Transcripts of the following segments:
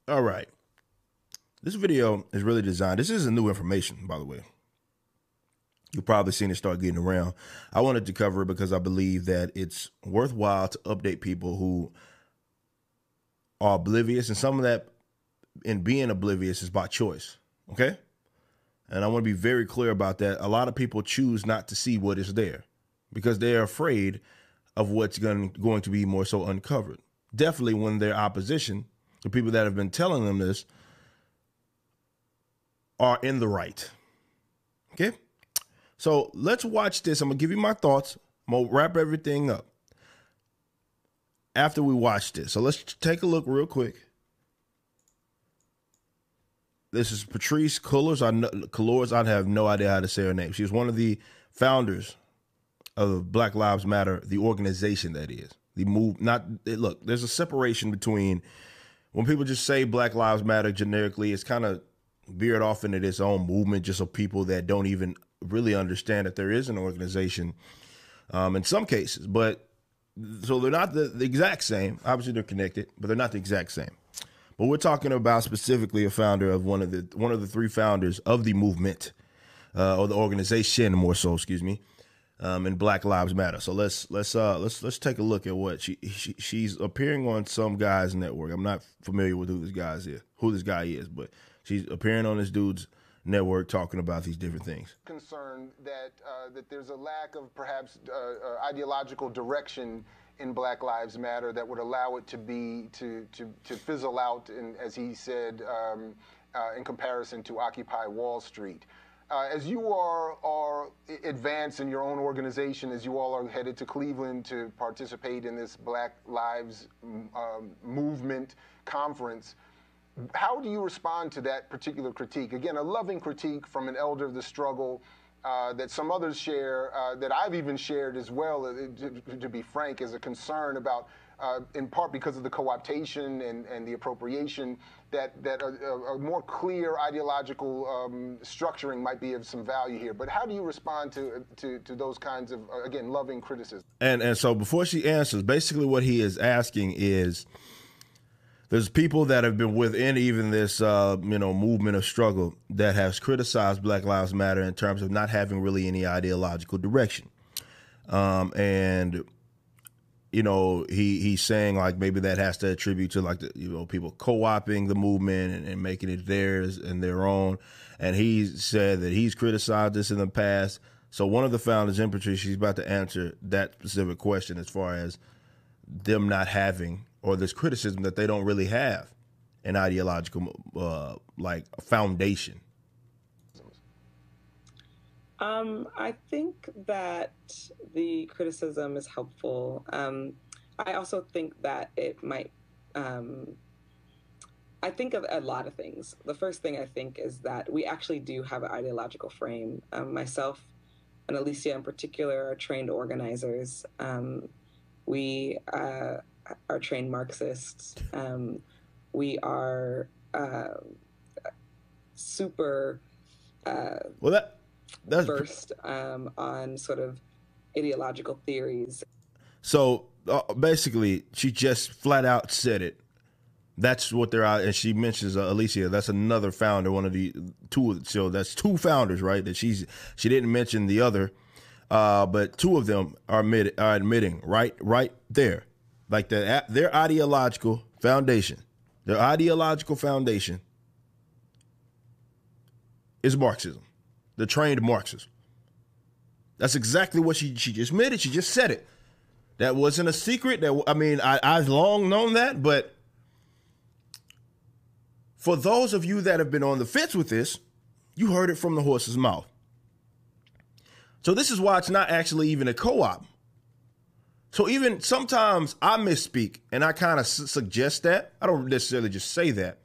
All right. This video is really designed. This isn't new information, by the way. You've probably seen it start getting around. I wanted to cover it because I believe that it's worthwhile to update people who are oblivious, and some of that in being oblivious is by choice. Okay? And I want to be very clear about that. A lot of people choose not to see what is there because they're afraid of what's going to be more so uncovered. Definitely when their opposition, the people that have been telling them this, are in the right. Okay? So let's watch this. I'm going to give you my thoughts. I'm going to wrap everything up after we watch this. So let's take a look real quick. This is Patrisse Cullors. I have no idea how to say her name. She's one of the founders of Black Lives Matter, the organization that is. Look, there's a separation between when people just say Black Lives Matter generically, it's kind of veered off into its own movement just of people that don't even really understand that there is an organization in some cases. But so they're not the exact same. Obviously they're connected, but they're not the exact same. But we're talking about specifically a founder of one of the three founders of the movement or the organization, more so, excuse me, in Black Lives Matter. So let's take a look at what she's appearing on some guy's network. I'm not familiar with who this guy is, but she's appearing on this dude's network talking about these different things. Concerned that that there's a lack of perhaps ideological direction in Black Lives Matter that would allow it to fizzle out, as he said, in comparison to Occupy Wall Street. As you are advanced in your own organization, as you all are headed to Cleveland to participate in this Black Lives Movement conference, how do you respond to that particular critique? Again, a loving critique from an elder of the struggle that some others share, that I've even shared as well, to be frank, as a concern about, in part because of the co-optation and the appropriation, that a more clear ideological structuring might be of some value here. But how do you respond to those kinds of, again, loving criticism? And so before she answers, basically what he is asking is, there's people that have been within even this, movement of struggle that has criticized Black Lives Matter in terms of not having really any ideological direction. He's saying like maybe that has to attribute to like people co-opting the movement and making it theirs and their own. And he said that he's criticized this in the past. So one of the founders, in Patrisse, she's about to answer that specific question as far as them not having, or this criticism that they don't really have an ideological foundation. I think that the criticism is helpful. I also think that it might, I think of a lot of things. The first thing I think is that we actually do have an ideological frame. Myself and Alicia in particular are trained organizers. We are trained Marxists. We are super that's versed on sort of ideological theories. So basically, she just flat out said it. That's what they're out, and she mentions Alicia. That's another founder, one of the two. So that's two founders, right? That she didn't mention the other, but two of them are admitting right there, like their ideological foundation. Their ideological foundation is Marxism. The trained Marxist. That's exactly what she just admitted. She just said it. That wasn't a secret. I've long known that, but for those of you that have been on the fence with this, you heard it from the horse's mouth. So this is why it's not actually even a co-op. So even sometimes I misspeak and I kind of suggest that. I don't necessarily just say that,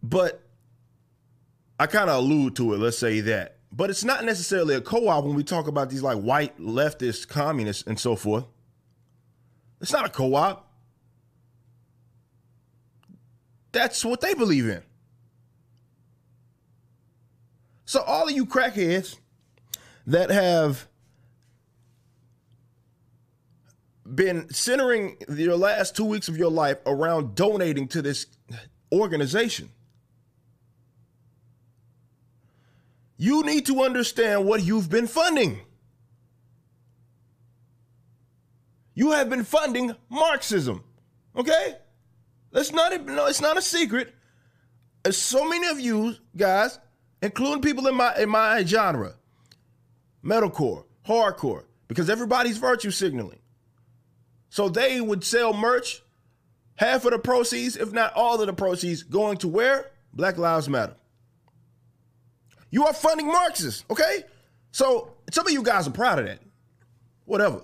but I kind of allude to it, let's say that. But it's not necessarily a co-op when we talk about these like white leftist communists and so forth. It's not a co-op. That's what they believe in. So all of you crackheads that have been centering your last 2 weeks of your life around donating to this organization. You need to understand what you've been funding. You have been funding Marxism, okay? It's not a secret. There's so many of you guys, including people in my genre, metalcore, hardcore, because everybody's virtue signaling. So they would sell merch, half of the proceeds, if not all of the proceeds, going to where? Black Lives Matter. You are funding Marxists, okay? So some of you guys are proud of that. Whatever.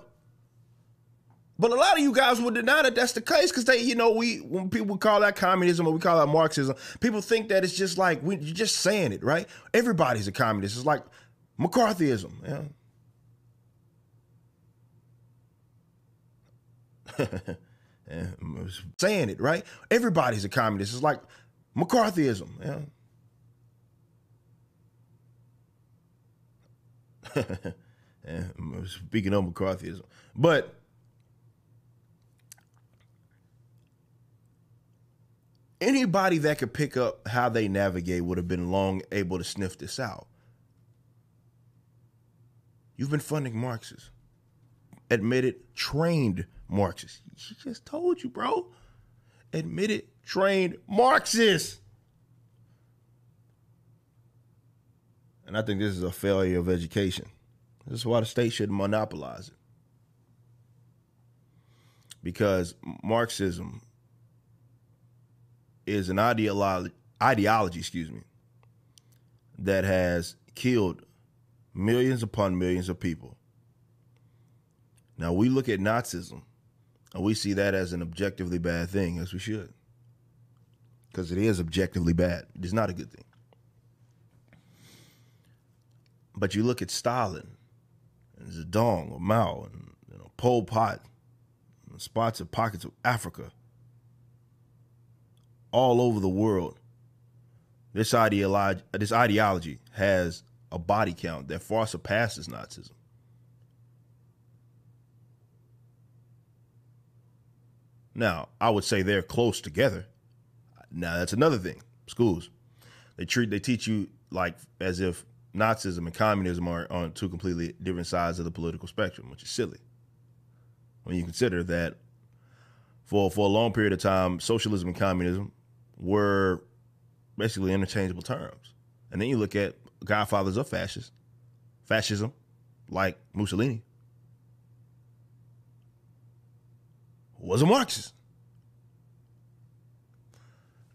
But a lot of you guys would deny that that's the case because when people call that communism or we call that Marxism, people think that it's just like, you're just saying it, right? Everybody's a communist. It's like McCarthyism. Yeah. Saying it, right? Everybody's a communist. It's like McCarthyism. Yeah. Speaking of McCarthyism. But anybody that could pick up how they navigate would have been long able to sniff this out. You've been funding Marxists. Admitted, trained Marxists. She just told you, bro. Admitted, trained Marxists. And I think this is a failure of education. This is why the state should monopolize it. Because Marxism is an ideology, that has killed millions upon millions of people. Now we look at Nazism and we see that as an objectively bad thing, as we should. Because it is objectively bad. It is not a good thing. But you look at Stalin and Zedong or Mao and Pol Pot, and spots of pockets of Africa, all over the world. This ideology has a body count that far surpasses Nazism. Now, I would say they're close together. Now, that's another thing. Schools, they teach you like as if Nazism and communism are on two completely different sides of the political spectrum, which is silly. When you consider that for a long period of time, socialism and communism were basically interchangeable terms. And then you look at godfathers of fascism, like Mussolini, who was a Marxist.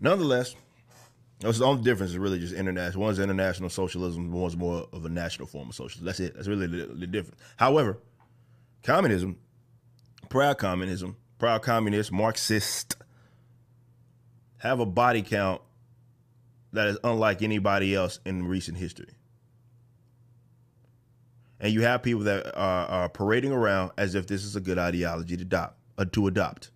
Nonetheless, the only difference is really just international. One's international socialism, one's more of a national form of socialism. That's it. That's really the difference. However, communism, proud communist, Marxist, have a body count that is unlike anybody else in recent history. And you have people that are parading around as if this is a good ideology to adopt.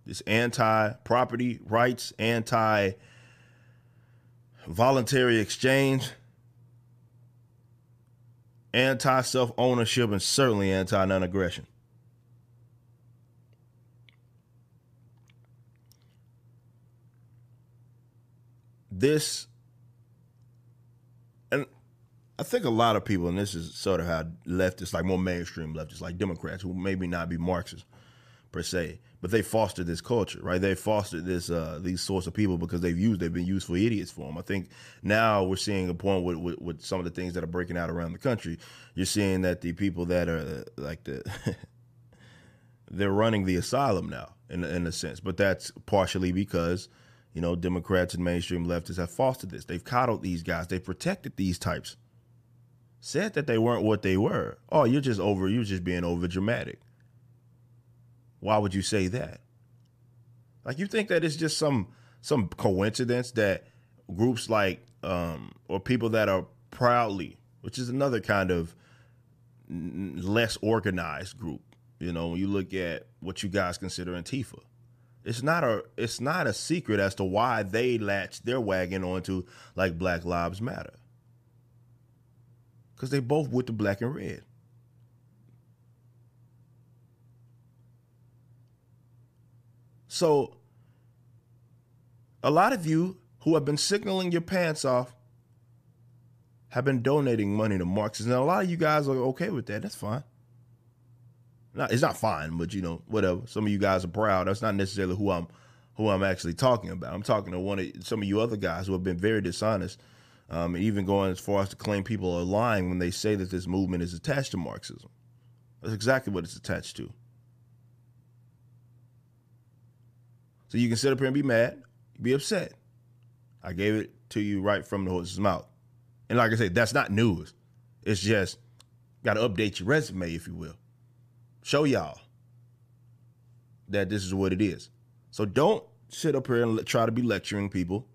This anti-property rights, anti-voluntary exchange, anti-self-ownership, and certainly anti-non-aggression. This, and I think a lot of people, and this is sort of how leftists, like more mainstream leftists, like Democrats, who maybe not be Marxists per se, but they fostered this culture, right? They fostered these sorts of people because they've been used for idiots for them. I think now we're seeing a point with some of the things that are breaking out around the country. You're seeing that the people that are like they're running the asylum now in a sense, but that's partially because Democrats and mainstream leftists have fostered this. They've coddled these guys. They've protected these types. Said that they weren't what they were. Oh, you're just being over dramatic. Why would you say that? Like, you think that it's just some coincidence that groups like or people that are proudly, which is another kind of less organized group. When you look at what you guys consider Antifa. It's not a secret as to why they latched their wagon onto like Black Lives Matter. Because they both with the black and red. So a lot of you who have been signaling your pants off have been donating money to Marxists. And a lot of you guys are okay with that. That's fine. It's not fine, but you know, whatever. Some of you guys are proud. That's not necessarily who I'm actually talking about. I'm talking to some of you other guys who have been very dishonest, and even going as far as to claim people are lying when they say that this movement is attached to Marxism. That's exactly what it's attached to. So you can sit up here and be mad, be upset. I gave it to you right from the horse's mouth. And like I said, that's not news. It's just got to update your resume, if you will. Show y'all that this is what it is. So don't sit up here and try to be lecturing people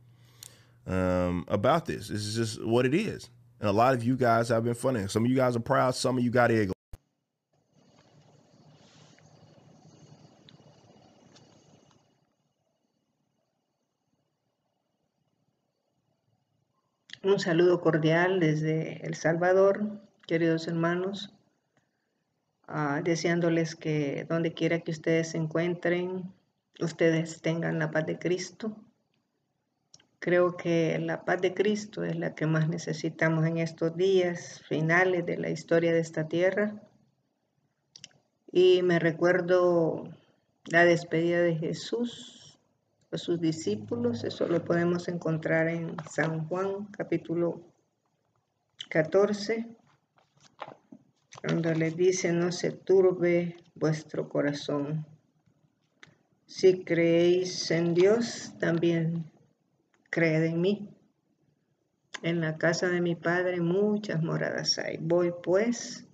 about this. This is just what it is. And a lot of you guys have been funny. Some of you guys are proud. Some of you got ego. Un saludo cordial desde El Salvador, queridos hermanos, deseándoles que donde quiera que ustedes se encuentren, ustedes tengan la paz de Cristo. Creo que la paz de Cristo es la que más necesitamos en estos días finales de la historia de esta tierra. Y me recuerdo la despedida de Jesús a sus discípulos. Eso lo podemos encontrar en San Juan, capítulo 14, cuando les dice: no se turbe vuestro corazón. Si creéis en Dios, también creed en mí. En la casa de mi Padre muchas moradas hay. Voy pues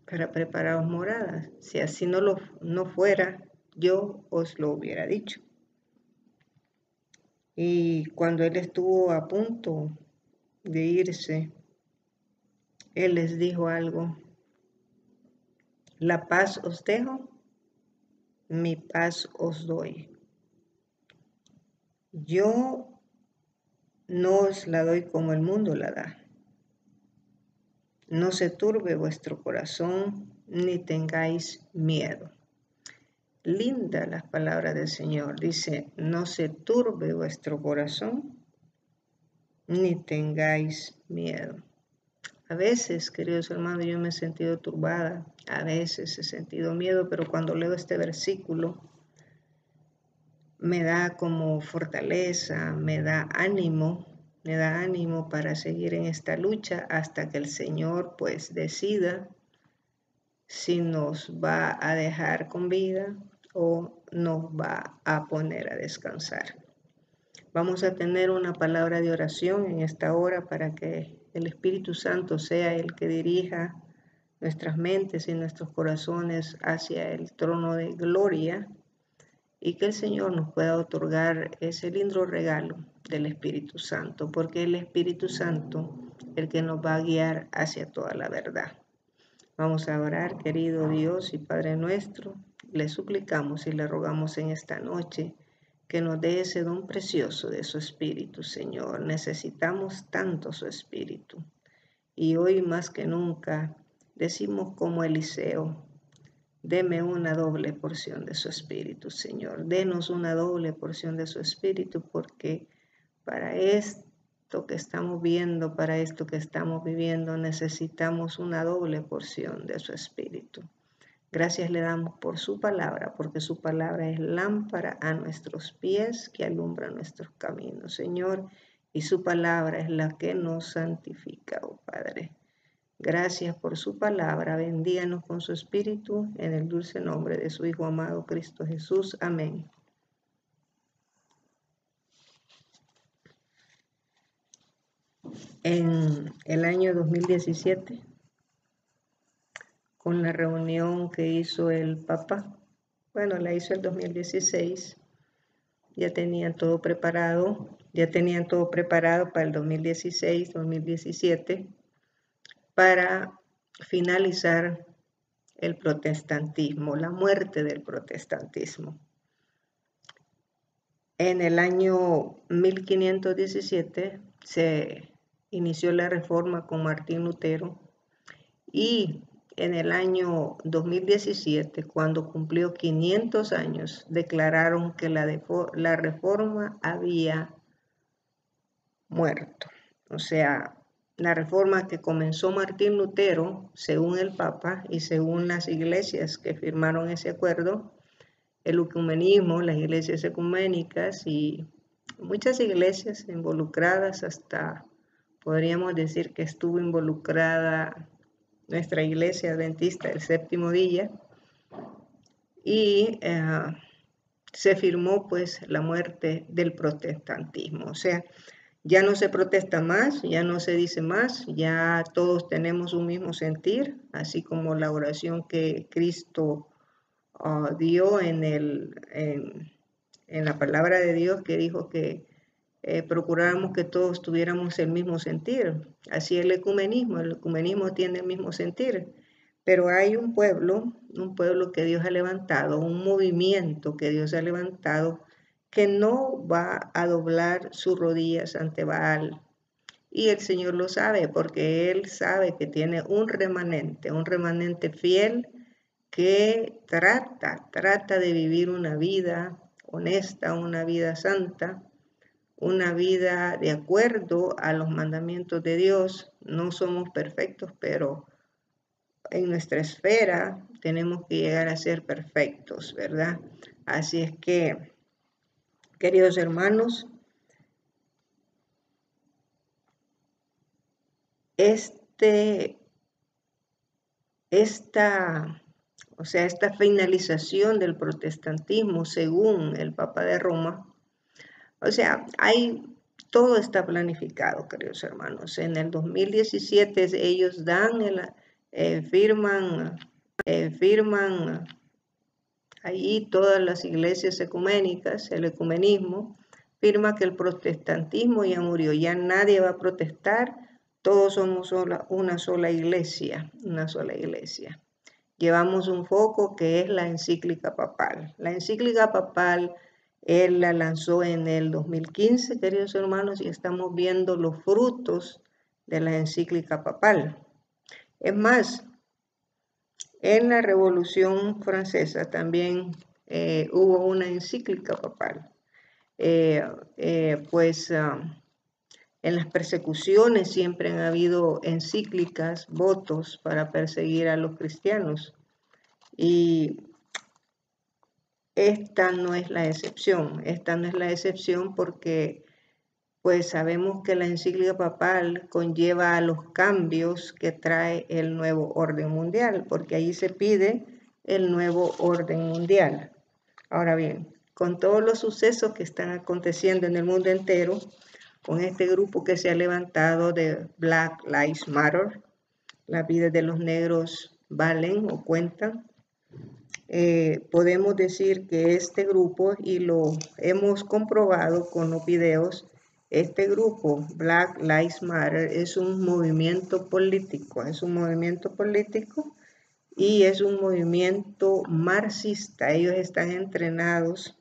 para prepararos moradas. Si así no fuera, yo os lo hubiera dicho. Y cuando él estuvo a punto de irse, él les dijo algo: la paz os dejo, mi paz os doy. Yo no os la doy como el mundo la da. No se turbe vuestro corazón, ni tengáis miedo. Linda las palabras del Señor. Dice: no se turbe vuestro corazón, ni tengáis miedo. A veces, queridos hermanos, yo me he sentido turbada, a veces he sentido miedo, pero cuando leo este versículo me da como fortaleza, me da ánimo para seguir en esta lucha hasta que el Señor pues decida si nos va a dejar con vida o nos va a poner a descansar. Vamos a tener una palabra de oración en esta hora para que el Espíritu Santo sea el que dirija nuestras mentes y nuestros corazones hacia el trono de gloria, y que el Señor nos pueda otorgar ese lindo regalo del Espíritu Santo, porque el Espíritu Santo es el que nos va a guiar hacia toda la verdad. Vamos a orar, querido Dios y Padre nuestro. Le suplicamos y le rogamos en esta noche que nos dé ese don precioso de su Espíritu, Señor. Necesitamos tanto su Espíritu. Y hoy más que nunca decimos como Eliseo: deme una doble porción de su Espíritu, Señor. Denos una doble porción de su Espíritu, porque para esto que estamos viendo, para esto que estamos viviendo, necesitamos una doble porción de su Espíritu. Gracias le damos por su palabra, porque su palabra es lámpara a nuestros pies, que alumbra nuestros caminos, Señor, y su palabra es la que nos santifica, oh Padre. Gracias por su palabra, bendíganos con su Espíritu, en el dulce nombre de su Hijo amado Cristo Jesús. Amén. En el año 2017, con la reunión que hizo el Papa, bueno, la hizo el 2016, ya tenían todo preparado para el 2016, 2017, para finalizar el protestantismo, la muerte del protestantismo. En el año 1517 se inició la reforma con Martín Lutero, y en el año 2017, cuando cumplió 500 años, declararon que la reforma había muerto. O sea, la reforma que comenzó Martín Lutero, según el Papa y según las iglesias que firmaron ese acuerdo, el ecumenismo, las iglesias ecuménicas y muchas iglesias involucradas, hasta podríamos decir que estuvo involucrada nuestra iglesia adventista del séptimo día, y se firmó pues la muerte del protestantismo. O sea, ya no se protesta más, ya no se dice más, ya todos tenemos un mismo sentir, así como la oración que Cristo dio en la palabra de Dios, que dijo que procuráramos que todos tuviéramos el mismo sentir. Así el ecumenismo tiene el mismo sentir, pero hay un pueblo que Dios ha levantado, un movimiento que Dios ha levantado, que no va a doblar sus rodillas ante Baal. Y el Señor lo sabe, porque Él sabe que tiene un remanente fiel, que trata de vivir una vida honesta, una vida santa, una vida de acuerdo a los mandamientos de Dios. No somos perfectos, pero en nuestra esfera tenemos que llegar a ser perfectos, ¿verdad? Así es que, queridos hermanos, esta finalización del protestantismo, según el Papa de Roma, o sea, todo está planificado, queridos hermanos. En el 2017 ellos firman ahí todas las iglesias ecuménicas, el ecumenismo, firma que el protestantismo ya murió, ya nadie va a protestar, todos somos una sola iglesia. Llevamos un foco que es la encíclica papal. La encíclica papal él la lanzó en el 2015, queridos hermanos, y estamos viendo los frutos de la encíclica papal. Es más, en la Revolución Francesa también hubo una encíclica papal. En las persecuciones siempre han habido encíclicas, votos para perseguir a los cristianos. Y esta no es la excepción porque pues sabemos que la encíclica papal conlleva a los cambios que trae el nuevo orden mundial, porque ahí se pide el nuevo orden mundial. Ahora bien, con todos los sucesos que están aconteciendo en el mundo entero, con este grupo que se ha levantado de Black Lives Matter, las vidas de los negros valen o cuentan, podemos decir que este grupo, y lo hemos comprobado con los videos, este grupo Black Lives Matter es un movimiento político, y es un movimiento marxista. Ellos están entrenados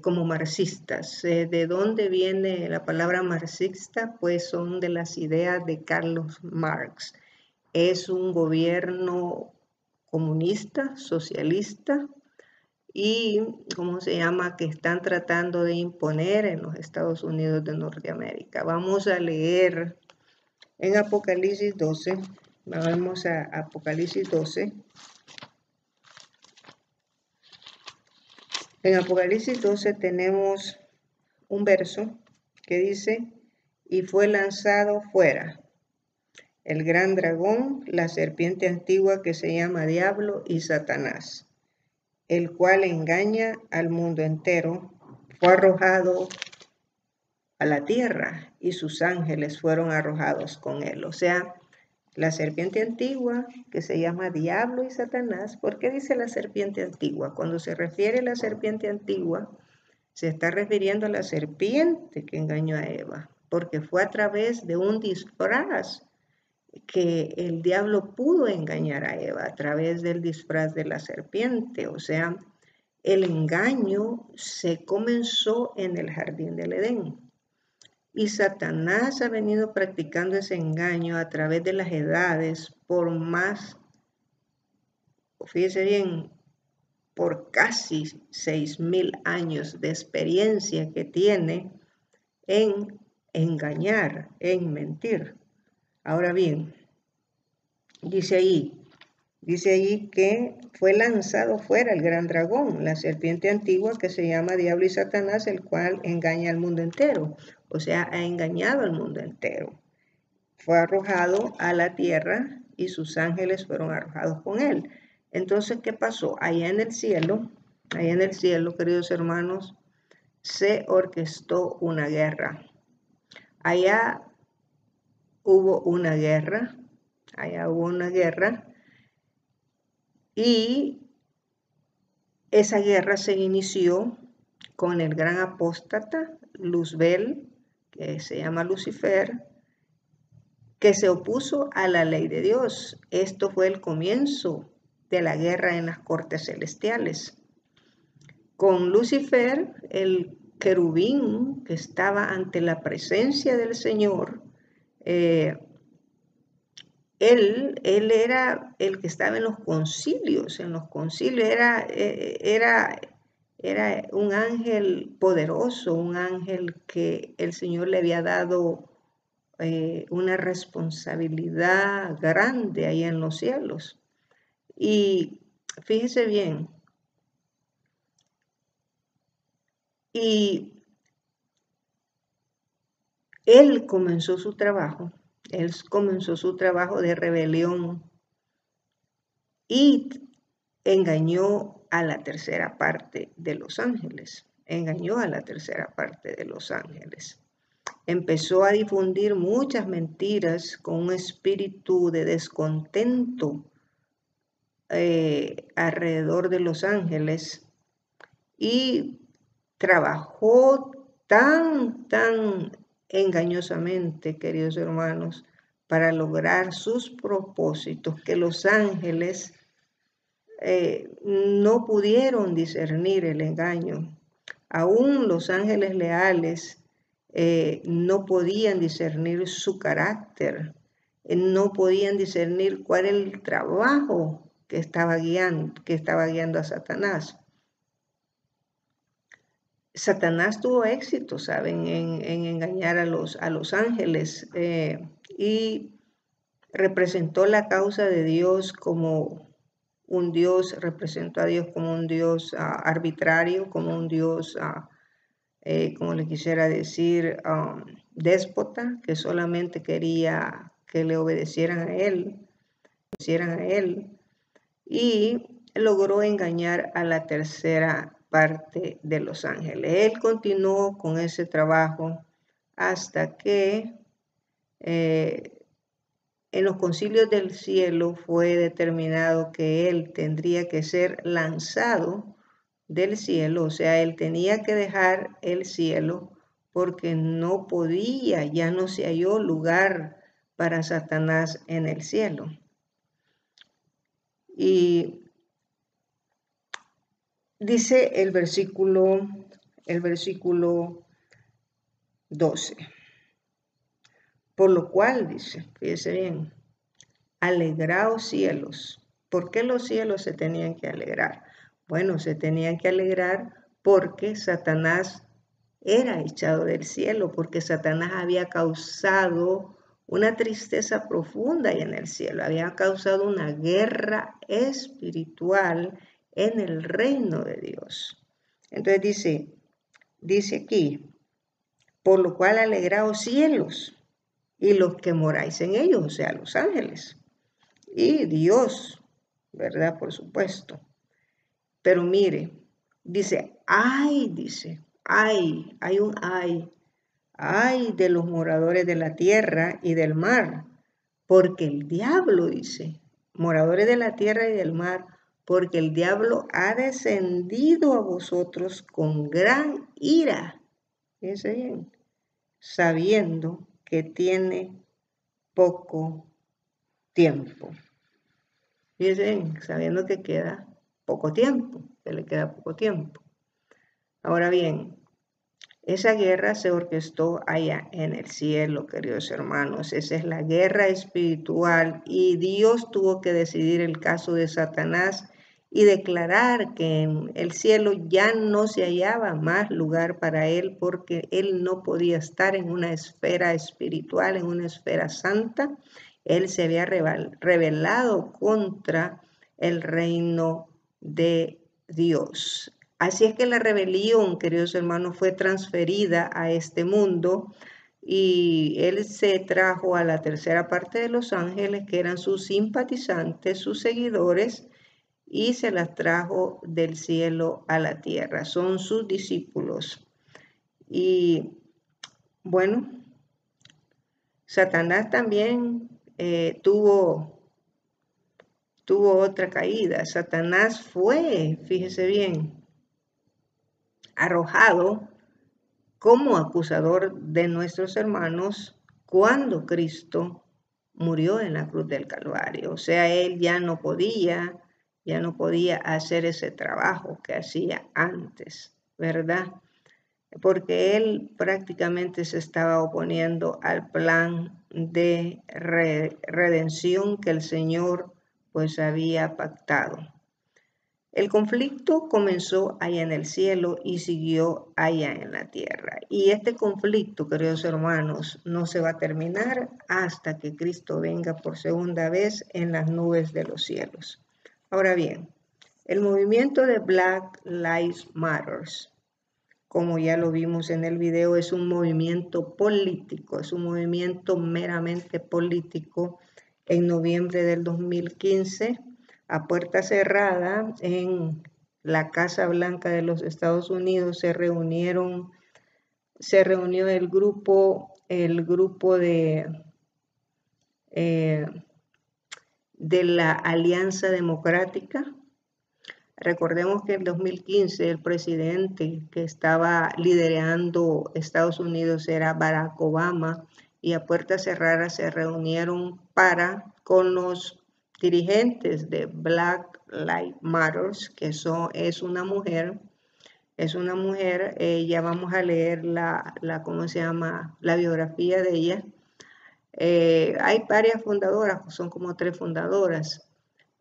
como marxistas. ¿De dónde viene la palabra marxista? Pues son de las ideas de Carlos Marx. Es un gobierno comunista, socialista, y que están tratando de imponer en los Estados Unidos de Norteamérica. Vamos a leer en Apocalipsis 12, vamos a Apocalipsis 12. En Apocalipsis 12 tenemos un verso que dice: y fue lanzado fuera el gran dragón, la serpiente antigua que se llama Diablo y Satanás, el cual engaña al mundo entero, fue arrojado a la tierra y sus ángeles fueron arrojados con él. O sea, la serpiente antigua que se llama Diablo y Satanás. ¿Por qué dice la serpiente antigua? Cuando se refiere a la serpiente antigua, se está refiriendo a la serpiente que engañó a Eva, porque fue a través de un disfraz que el diablo pudo engañar a Eva, a través del disfraz de la serpiente. O sea, el engaño se comenzó en el jardín del Edén. Y Satanás ha venido practicando ese engaño a través de las edades por más, fíjese bien, por casi 6,000 años de experiencia que tiene en engañar, en mentir. Ahora bien, dice ahí que fue lanzado fuera el gran dragón, la serpiente antigua que se llama Diablo y Satanás, el cual engaña al mundo entero. O sea, ha engañado al mundo entero. Fue arrojado a la tierra y sus ángeles fueron arrojados con él. Entonces, ¿qué pasó? Allá en el cielo, queridos hermanos, se orquestó una guerra. Allá hubo una guerra, y esa guerra se inició con el gran apóstata Luzbel, que se llama Lucifer, que se opuso a la ley de Dios. Esto fue el comienzo de la guerra en las cortes celestiales. Con Lucifer, el querubín que estaba ante la presencia del Señor, él era el que estaba en los concilios. En los concilios era un ángel poderoso, un ángel que el Señor le había dado una responsabilidad grande ahí en los cielos. Y fíjese bien, y él comenzó su trabajo de rebelión y engañó a la tercera parte de los ángeles. Empezó a difundir muchas mentiras con un espíritu de descontento alrededor de los ángeles, y trabajó tan engañosamente, queridos hermanos, para lograr sus propósitos, que los ángeles no pudieron discernir el engaño. Aún los ángeles leales no podían discernir su carácter, no podían discernir cuál era el trabajo que estaba guiando a Satanás. Satanás tuvo éxito, ¿saben?, en engañar a los ángeles, y representó la causa de Dios como un Dios, representó a Dios como un Dios arbitrario, como un Dios, como le quisiera decir, déspota, que solamente quería que le obedecieran a él, y logró engañar a la tercera parte de los ángeles. Él continuó con ese trabajo hasta que en los concilios del cielo fue determinado que él tendría que ser lanzado del cielo, o sea, él tenía que dejar el cielo porque no podía, ya no se halló lugar para Satanás en el cielo. Y dice el versículo 12. Por lo cual, dice, fíjese bien, alegraos cielos. ¿Por qué los cielos se tenían que alegrar? Bueno, se tenían que alegrar porque Satanás era echado del cielo, porque Satanás había causado una tristeza profunda ahí en el cielo, había causado una guerra espiritual en el reino de Dios. Entonces dice aquí, por lo cual alegraos cielos y los que moráis en ellos, o sea, los ángeles. Y Dios, ¿verdad? Por supuesto. Pero mire, dice, ay de los moradores de la tierra y del mar, porque el diablo, dice, moradores de la tierra y del mar, porque el diablo ha descendido a vosotros con gran ira, fíjense bien, sabiendo que tiene poco tiempo. Fíjense, sabiendo que le queda poco tiempo. Ahora bien, Esa guerra se orquestó allá en el cielo, queridos hermanos. Esa es la guerra espiritual y Dios tuvo que decidir el caso de Satanás y declarar que en el cielo ya no se hallaba más lugar para él porque él no podía estar en una esfera espiritual, en una esfera santa. Él se había rebelado contra el reino de Dios. Así es que la rebelión, queridos hermanos, fue transferida a este mundo y él se trajo a la tercera parte de los ángeles, que eran sus simpatizantes, sus seguidores, y se las trajo del cielo a la tierra. Son sus discípulos. Y bueno, Satanás también tuvo otra caída. Satanás fue, fíjese bien, arrojado como acusador de nuestros hermanos cuando Cristo murió en la cruz del Calvario. O sea, él ya no podía hacer ese trabajo que hacía antes, ¿verdad? Porque él prácticamente se estaba oponiendo al plan de redención que el Señor pues había pactado. El conflicto comenzó allá en el cielo y siguió allá en la tierra. Y este conflicto, queridos hermanos, no se va a terminar hasta que Cristo venga por segunda vez en las nubes de los cielos. Ahora bien, el movimiento de Black Lives Matter, como ya lo vimos en el video, es un movimiento político, es un movimiento meramente político. En noviembre del 2015, a puerta cerrada, en la Casa Blanca de los Estados Unidos se reunió el grupo de la Alianza Democrática. Recordemos que en 2015 el presidente que estaba liderando Estados Unidos era Barack Obama, y a puertas cerradas se reunieron con los dirigentes de Black Lives Matter, que es una mujer, ya vamos a leer ¿cómo se llama? La biografía de ella. Hay varias fundadoras, son como 3 fundadoras.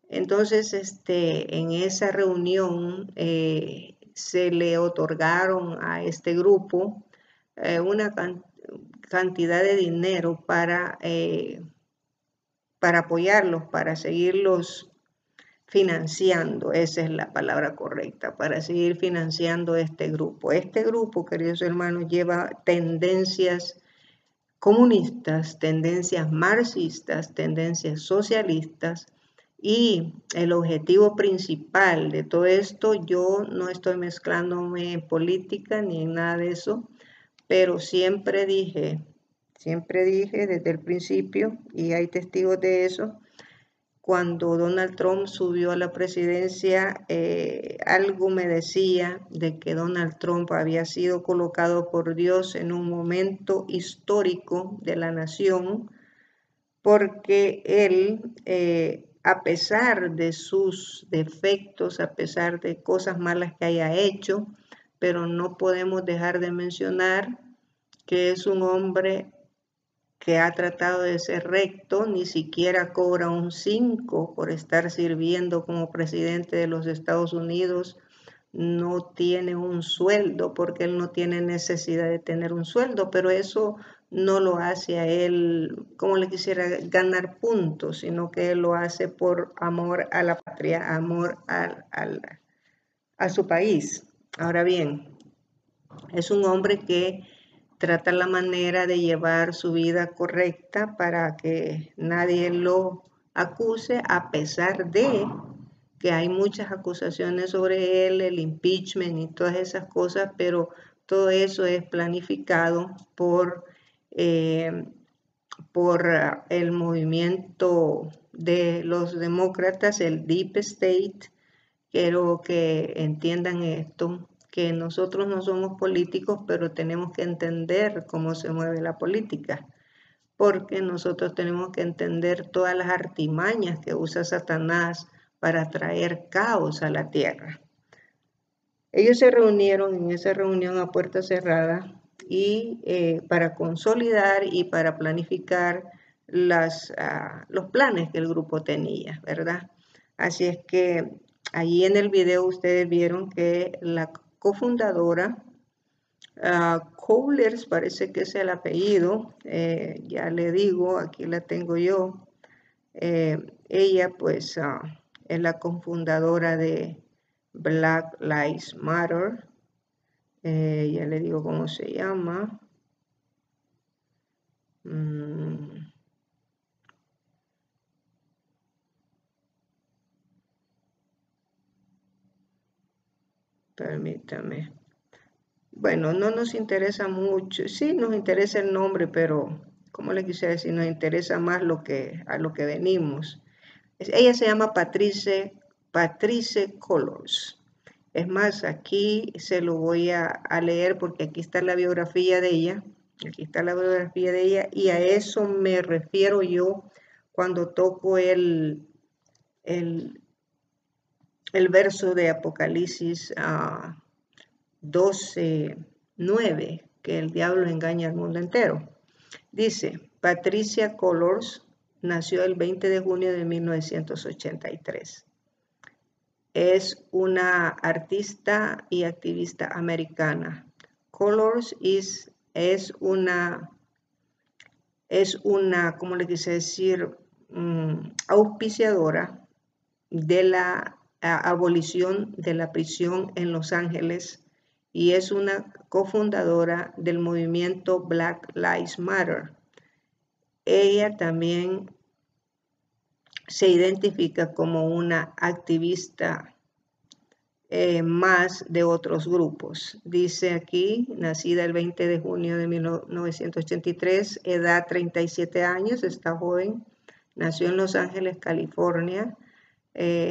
Entonces, en esa reunión se le otorgaron a este grupo una cantidad de dinero para apoyarlos, para seguirlos financiando, esa es la palabra correcta, para seguir financiando este grupo. Este grupo, queridos hermanos, lleva tendencias comunistas, tendencias marxistas, tendencias socialistas, y el objetivo principal de todo esto, yo no estoy mezclándome en política ni en nada de eso, pero siempre dije desde el principio, y hay testigos de eso, cuando Donald Trump subió a la presidencia, algo me decía de que Donald Trump había sido colocado por Dios en un momento histórico de la nación, porque él, a pesar de sus defectos, a pesar de cosas malas que haya hecho, pero no podemos dejar de mencionar que es un hombre que ha tratado de ser recto, ni siquiera cobra un 5 por estar sirviendo como presidente de los Estados Unidos, no tiene un sueldo porque él no tiene necesidad de tener un sueldo, pero eso no lo hace a él como le quisiera ganar puntos, sino que él lo hace por amor a la patria, amor a su país. Ahora bien, es un hombre que trata la manera de llevar su vida correcta para que nadie lo acuse, a pesar de que hay muchas acusaciones sobre él, el impeachment y todas esas cosas, pero todo eso es planificado por el movimiento de los demócratas, el Deep State. Quiero que entiendan esto, que nosotros no somos políticos, pero tenemos que entender cómo se mueve la política, porque nosotros tenemos que entender todas las artimañas que usa Satanás para traer caos a la tierra. Ellos se reunieron en esa reunión a puerta cerrada y para consolidar y para planificar los planes que el grupo tenía, ¿verdad? Así es que allí en el video ustedes vieron que la cofundadora, Coolers parece que es el apellido, ya le digo, aquí la tengo yo, ella pues es la cofundadora de Black Lives Matter, ya le digo cómo se llama. Permítame. Bueno, no nos interesa mucho. Sí, nos interesa el nombre, pero como le quisiera decir, nos interesa más a lo que venimos. Ella se llama Patrice Cullors. Es más, aquí se lo voy a leer porque aquí está la biografía de ella. Aquí está la biografía de ella y a eso me refiero yo cuando toco el verso de Apocalipsis 12:9, que el diablo engaña al mundo entero. Dice, Patricia Cullors nació el 20 de junio de 1983. Es una artista y activista americana. Cullors es una, ¿cómo le quise decir? Auspiciadora de la abolición de la prisión en Los Ángeles y es una cofundadora del movimiento Black Lives Matter. Ella también se identifica como una activista más de otros grupos. Dice aquí, nacida el 20 de junio de 1983, edad 37 años, está joven, nació en Los Ángeles, California,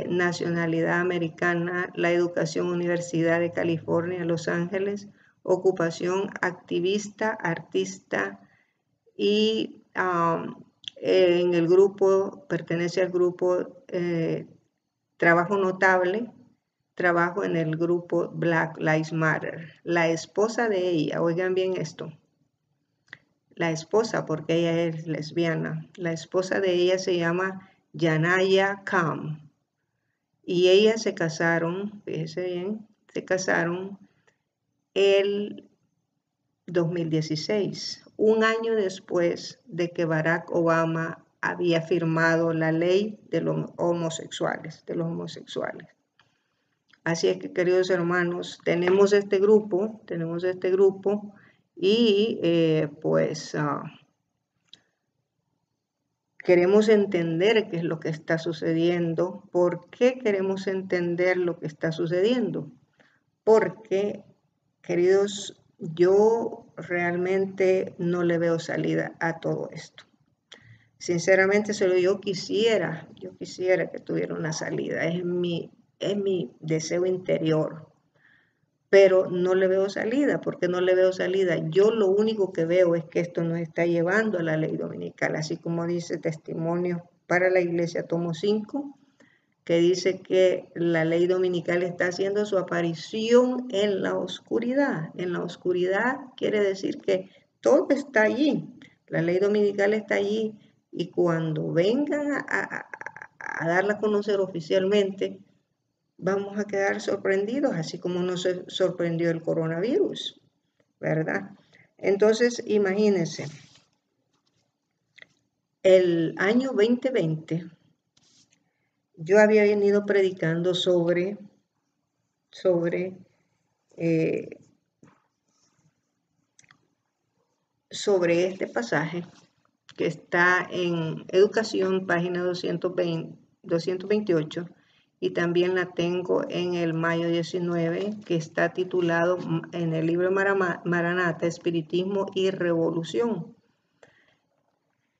nacionalidad americana, la educación Universidad de California, Los Ángeles, ocupación activista, artista y en el grupo, pertenece al grupo Trabajo Notable, trabajo en el grupo Black Lives Matter. La esposa de ella, oigan bien esto, la esposa, porque ella es lesbiana, la esposa de ella se llama Yanaya Kam. Y ellas se casaron, fíjese bien, se casaron el 2016, un año después de que Barack Obama había firmado la ley de los homosexuales, Así es que, queridos hermanos, tenemos este grupo y pues queremos entender qué es lo que está sucediendo. ¿Por qué queremos entender lo que está sucediendo? Porque, queridos, yo realmente no le veo salida a todo esto. Sinceramente, yo quisiera que tuviera una salida. Es mi deseo interior. Pero no le veo salida. ¿Por qué no le veo salida? Yo lo único que veo es que esto nos está llevando a la ley dominical, así como dice Testimonio para la Iglesia, tomo 5, que dice que la ley dominical está haciendo su aparición en la oscuridad. En la oscuridad quiere decir que todo está allí. La ley dominical está allí y cuando vengan a darla a conocer oficialmente, vamos a quedar sorprendidos, así como nos sorprendió el coronavirus, ¿verdad? Entonces, imagínense, el año 2020, yo había venido predicando sobre este pasaje que está en Educación, página 228, y también la tengo en el mayo 19, que está titulado en el libro Maranata, Espiritismo y Revolución.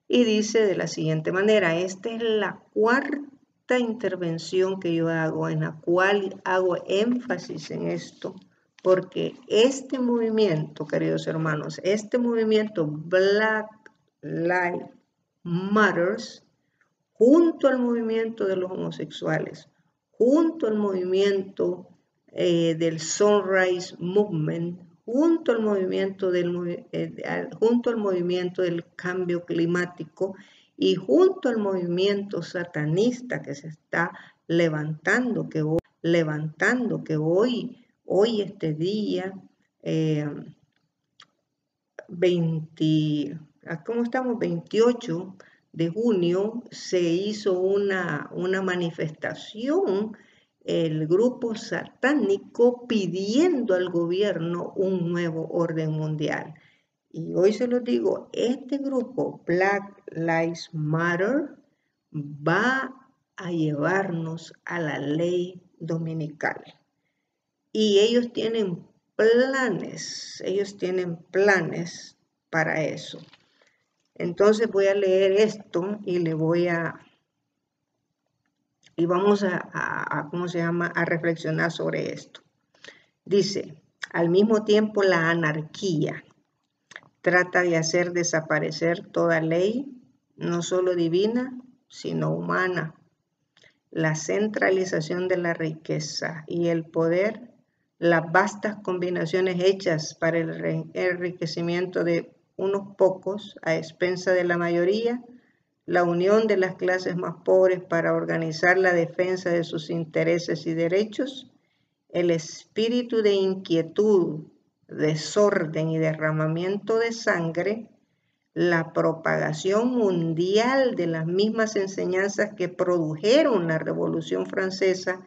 Y dice de la siguiente manera, esta es la cuarta intervención que yo hago, en la cual hago énfasis en esto, porque este movimiento, queridos hermanos, este movimiento Black Lives Matter, junto al movimiento de los homosexuales, junto al movimiento del Sunrise Movement, junto al movimiento del cambio climático y junto al movimiento satanista que se está levantando, que hoy este día 28 de junio se hizo una manifestación, el grupo satánico pidiendo al gobierno un nuevo orden mundial. Y hoy se los digo, este grupo Black Lives Matter va a llevarnos a la ley dominical. Y ellos tienen planes para eso. Entonces voy a leer esto y vamos a reflexionar sobre esto. Dice, al mismo tiempo la anarquía trata de hacer desaparecer toda ley, no solo divina, sino humana. La centralización de la riqueza y el poder, las vastas combinaciones hechas para el enriquecimiento de unos pocos a expensa de la mayoría, la unión de las clases más pobres para organizar la defensa de sus intereses y derechos, el espíritu de inquietud, desorden y derramamiento de sangre, la propagación mundial de las mismas enseñanzas que produjeron la Revolución Francesa,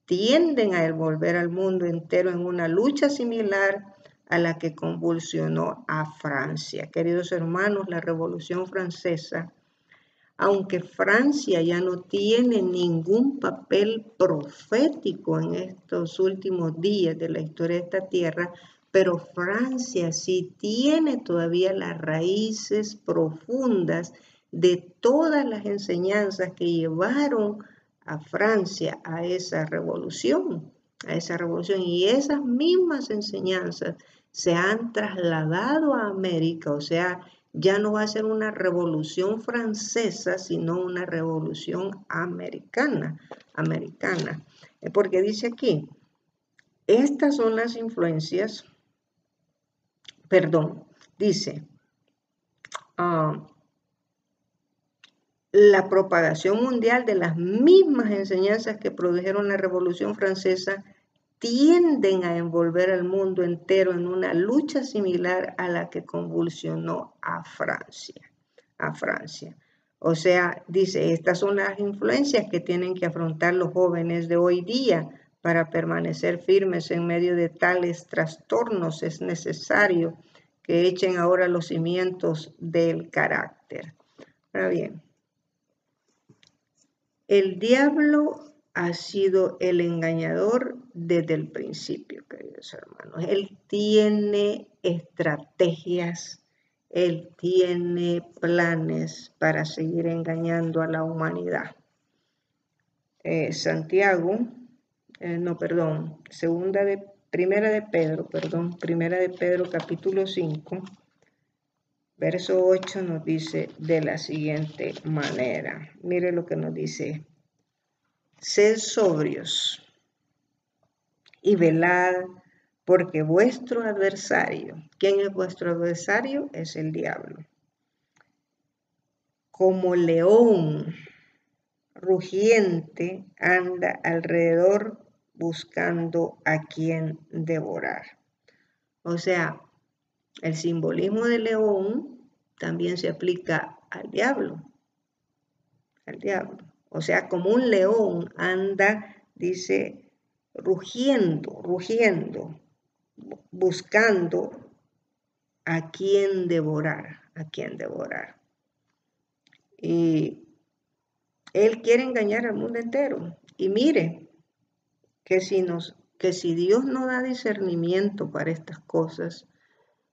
tienden a envolver al mundo entero en una lucha similar a la que convulsionó a Francia. Queridos hermanos, la Revolución Francesa, aunque Francia ya no tiene ningún papel profético en estos últimos días de la historia de esta tierra, pero Francia sí tiene todavía las raíces profundas de todas las enseñanzas que llevaron a Francia a esa revolución, y esas mismas enseñanzas se han trasladado a América, o sea, ya no va a ser una revolución francesa, sino una revolución americana, porque dice aquí, estas son las influencias, dice, la propagación mundial de las mismas enseñanzas que produjeron la Revolución Francesa tienden a envolver al mundo entero en una lucha similar a la que convulsionó a Francia. O sea, dice, estas son las influencias que tienen que afrontar los jóvenes de hoy día. Para permanecer firmes en medio de tales trastornos es necesario que echen ahora los cimientos del carácter. Ahora bien, el diablo ha sido el engañador desde el principio, queridos hermanos. Él tiene estrategias, él tiene planes para seguir engañando a la humanidad. Primera de Pedro, capítulo 5, verso 8 nos dice de la siguiente manera. Mire lo que nos dice. Sed sobrios y velad, porque vuestro adversario, ¿quién es vuestro adversario? Es el diablo. Como león rugiente anda alrededor buscando a quien devorar. O sea, el simbolismo del león también se aplica al diablo. O sea, como un león anda, dice, rugiendo, buscando a quien devorar. Y él quiere engañar al mundo entero. Y mire, que si Dios no da discernimiento para estas cosas,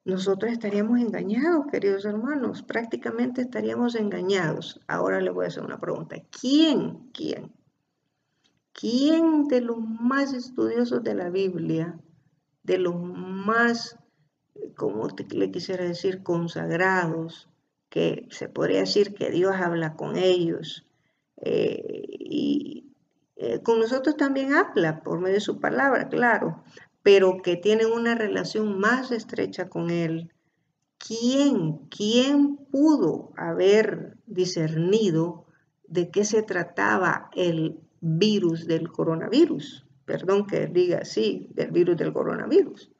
nosotros estaríamos engañados, queridos hermanos, prácticamente estaríamos engañados. Ahora les voy a hacer una pregunta. ¿Quién de los más estudiosos de la Biblia, de los más, como le quisiera decir, consagrados, que se podría decir que Dios habla con ellos, y con nosotros también habla por medio de su palabra, claro, pero que tienen una relación más estrecha con Él. ¿Quién pudo haber discernido de qué se trataba el virus del coronavirus? Perdón que diga así, del virus del coronavirus,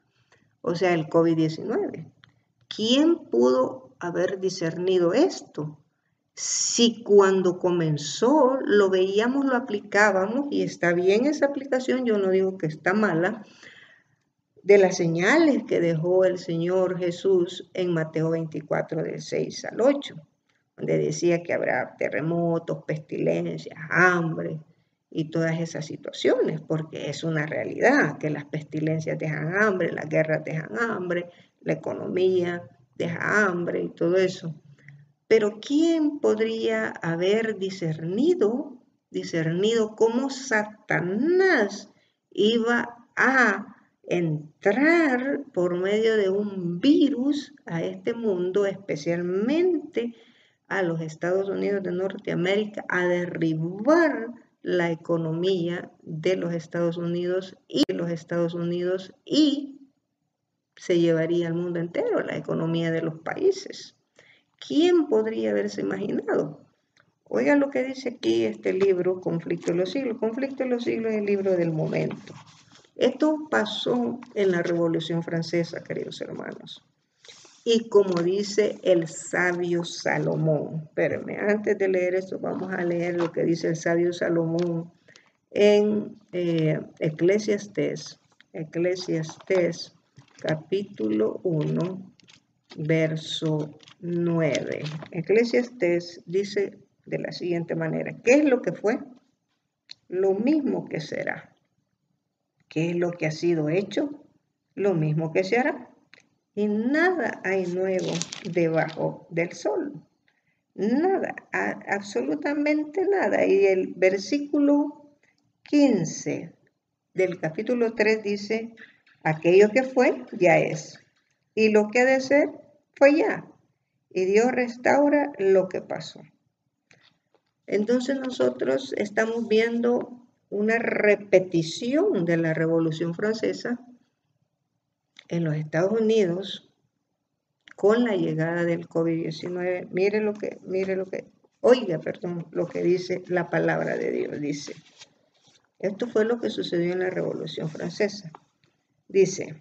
o sea, el COVID-19. ¿Quién pudo haber discernido esto? Si cuando comenzó lo veíamos, lo aplicábamos, y está bien esa aplicación, yo no digo que está mala, de las señales que dejó el Señor Jesús en Mateo 24, del 6 al 8, donde decía que habrá terremotos, pestilencias, hambre y todas esas situaciones, porque es una realidad que las pestilencias dejan hambre, las guerras dejan hambre, la economía deja hambre y todo eso. Pero ¿quién podría haber discernido cómo Satanás iba a entrar por medio de un virus a este mundo, especialmente a los Estados Unidos de Norteamérica, a derribar la economía de los Estados Unidos y se llevaría al mundo entero la economía de los países? ¿Quién podría haberse imaginado? Oiga lo que dice aquí este libro, Conflicto de los Siglos. Conflicto de los Siglos es el libro del momento. Esto pasó en la Revolución Francesa, queridos hermanos. Y como dice el sabio Salomón, espérenme, antes de leer esto, vamos a leer lo que dice el sabio Salomón en Eclesiastés, capítulo 1, verso 9. Eclesiastés dice de la siguiente manera: ¿qué es lo que fue? Lo mismo que será. ¿Qué es lo que ha sido hecho? Lo mismo que se hará. Y nada hay nuevo debajo del sol. Nada, absolutamente nada. Y el versículo 15 del capítulo 3 dice: aquello que fue, ya es. Y lo que ha de ser, fue ya. Y Dios restaura lo que pasó. Entonces nosotros estamos viendo una repetición de la Revolución Francesa en los Estados Unidos con la llegada del COVID-19. Oiga, lo que dice la palabra de Dios. Dice, esto fue lo que sucedió en la Revolución Francesa. Dice,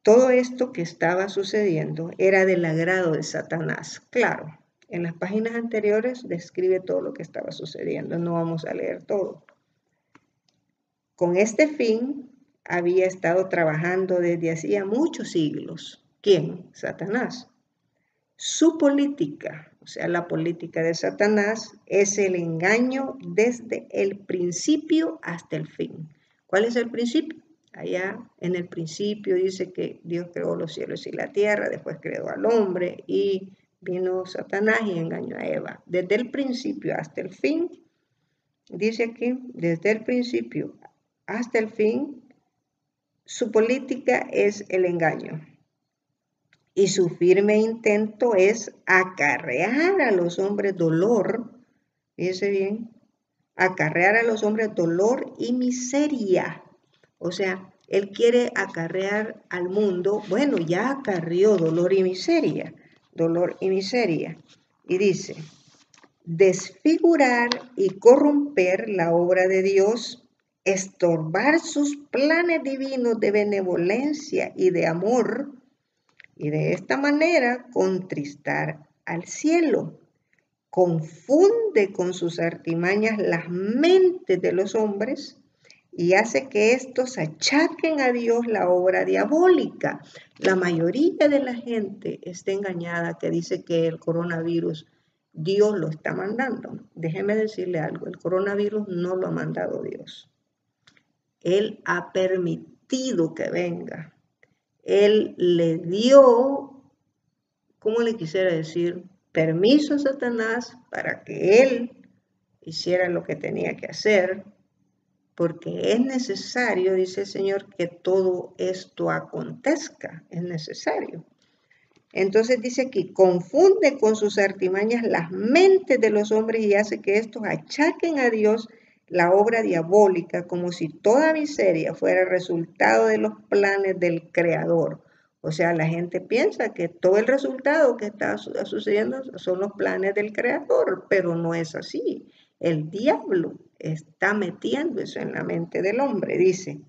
todo esto que estaba sucediendo era del agrado de Satanás. Claro, en las páginas anteriores describe todo lo que estaba sucediendo. No vamos a leer todo. Con este fin había estado trabajando desde hacía muchos siglos. ¿Quién? Satanás. Su política, o sea, la política de Satanás, es el engaño desde el principio hasta el fin. ¿Cuál es el principio? Allá en el principio dice que Dios creó los cielos y la tierra, después creó al hombre y vino Satanás y engañó a Eva. Desde el principio hasta el fin, dice aquí, desde el principio hasta el fin, su política es el engaño. Y su firme intento es acarrear a los hombres dolor, fíjese bien, acarrear a los hombres dolor y miseria. O sea, él quiere acarrear al mundo, bueno, ya acarrió dolor y miseria. Y dice, desfigurar y corromper la obra de Dios, estorbar sus planes divinos de benevolencia y de amor, y de esta manera contristar al cielo. Confunde con sus artimañas las mentes de los hombres y hace que estos achaquen a Dios la obra diabólica. La mayoría de la gente está engañada que dice que el coronavirus Dios lo está mandando. Déjeme decirle algo, el coronavirus no lo ha mandado Dios. Él ha permitido que venga. Él le dio, ¿cómo le quisiera decir? Permiso a Satanás para que él hiciera lo que tenía que hacer, porque es necesario, dice el Señor, que todo esto acontezca, es necesario. Entonces dice aquí, confunde con sus artimañas las mentes de los hombres y hace que estos achaquen a Dios la obra diabólica como si toda miseria fuera resultado de los planes del Creador. O sea, la gente piensa que todo el resultado que está sucediendo son los planes del Creador, pero no es así. El diablo está metiendo eso en la mente del hombre, dice.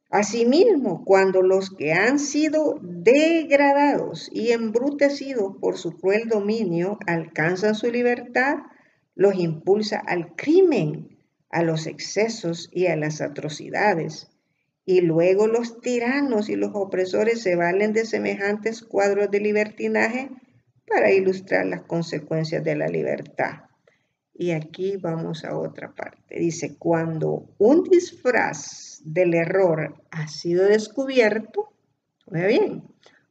Asimismo, cuando los que han sido degradados y embrutecidos por su cruel dominio alcanzan su libertad, los impulsa al crimen, a los excesos y a las atrocidades. Y luego los tiranos y los opresores se valen de semejantes cuadros de libertinaje para ilustrar las consecuencias de la libertad. Y aquí vamos a otra parte. Dice, cuando un disfraz del error ha sido descubierto, oiga bien,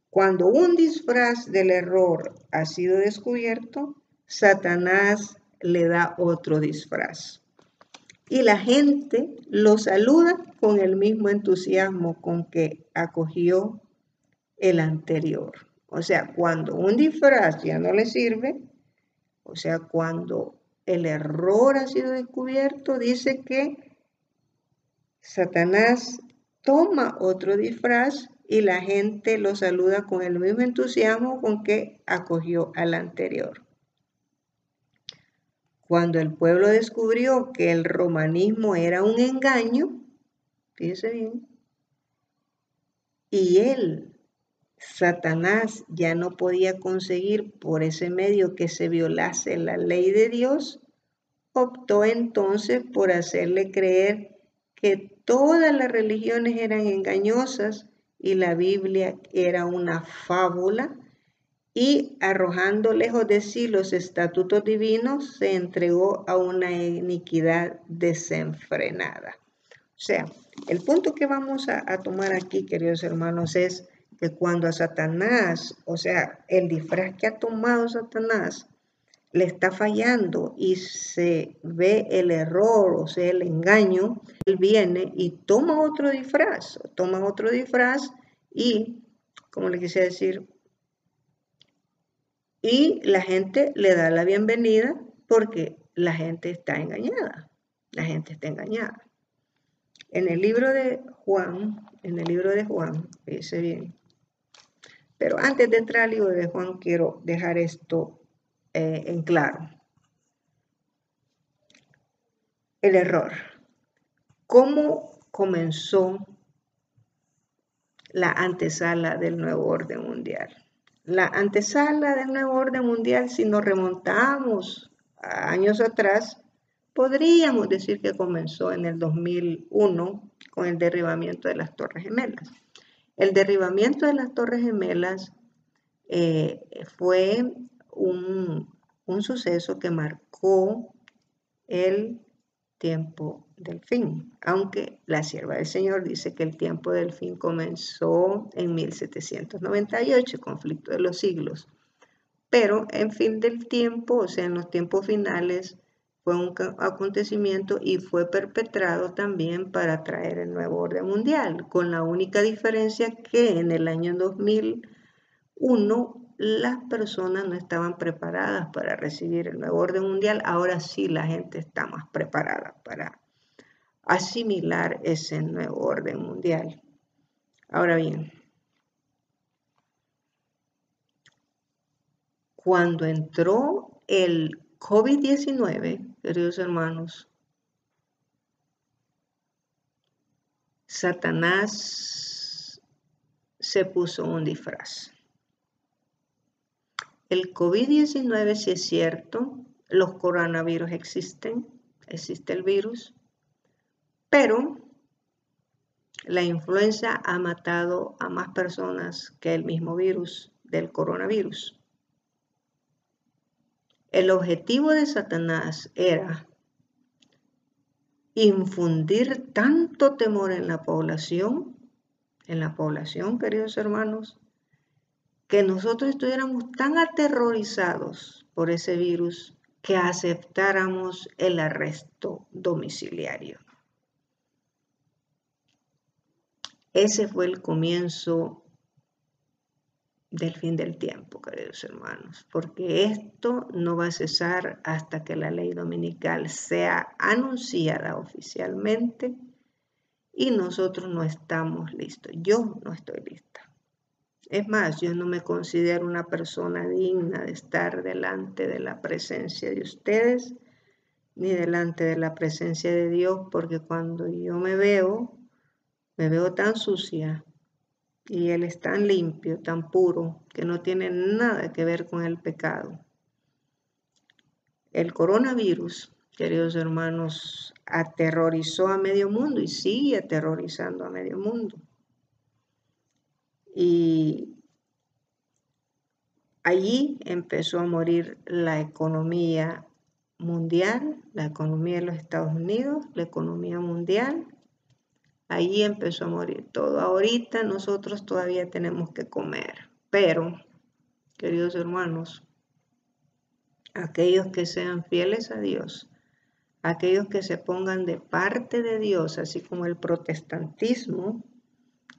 cuando un disfraz del error ha sido descubierto, Satanás le da otro disfraz. Y la gente lo saluda con el mismo entusiasmo con que acogió el anterior. O sea, cuando un disfraz ya no le sirve, o sea, cuando el error ha sido descubierto, dice que Satanás toma otro disfraz y la gente lo saluda con el mismo entusiasmo con que acogió al anterior. Cuando el pueblo descubrió que el romanismo era un engaño, fíjese bien, y Satanás, ya no podía conseguir por ese medio que se violase la ley de Dios, optó entonces por hacerle creer que todas las religiones eran engañosas y la Biblia era una fábula, y arrojando lejos de sí los estatutos divinos, se entregó a una iniquidad desenfrenada. O sea, el punto que vamos a tomar aquí, queridos hermanos, es que cuando a Satanás, o sea, el disfraz que ha tomado Satanás, le está fallando y se ve el error, o sea, el engaño, él viene y toma otro disfraz y, como le quise decir, y la gente le da la bienvenida porque la gente está engañada. La gente está engañada. En el libro de Juan, dice bien. Pero antes de entrar al libro de Juan, quiero dejar esto en claro. El error. ¿Cómo comenzó la antesala del nuevo orden mundial? La antesala del nuevo orden mundial, si nos remontamos a años atrás, podríamos decir que comenzó en el 2001 con el derribamiento de las Torres Gemelas. El derribamiento de las Torres Gemelas fue un suceso que marcó el tiempo del fin, aunque la sierva del Señor dice que el tiempo del fin comenzó en 1798, el conflicto de los siglos, pero en fin del tiempo, o sea, en los tiempos finales, fue un acontecimiento y fue perpetrado también para traer el nuevo orden mundial, con la única diferencia que en el año 2001 las personas no estaban preparadas para recibir el nuevo orden mundial. Ahora sí la gente está más preparada para asimilar ese nuevo orden mundial. Ahora bien, cuando entró el COVID-19, queridos hermanos, Satanás se puso un disfraz. El COVID-19, sí es cierto, los coronavirus existe el virus, pero la influenza ha matado a más personas que el mismo virus del coronavirus. El objetivo de Satanás era infundir tanto temor en la población, queridos hermanos, que nosotros estuviéramos tan aterrorizados por ese virus que aceptáramos el arresto domiciliario. Ese fue el comienzo del fin del tiempo, queridos hermanos, porque esto no va a cesar hasta que la ley dominical sea anunciada oficialmente y nosotros no estamos listos. Yo no estoy lista. Es más, yo no me considero una persona digna de estar delante de la presencia de ustedes ni delante de la presencia de Dios, porque cuando yo me veo tan sucia y Él es tan limpio, tan puro, que no tiene nada que ver con el pecado. El coronavirus, queridos hermanos, aterrorizó a medio mundo y sigue aterrorizando a medio mundo. Y allí empezó a morir la economía mundial, la economía de los Estados Unidos, la economía mundial. Allí empezó a morir todo. Ahorita nosotros todavía tenemos que comer, pero, queridos hermanos, aquellos que sean fieles a Dios, aquellos que se pongan de parte de Dios, así como el protestantismo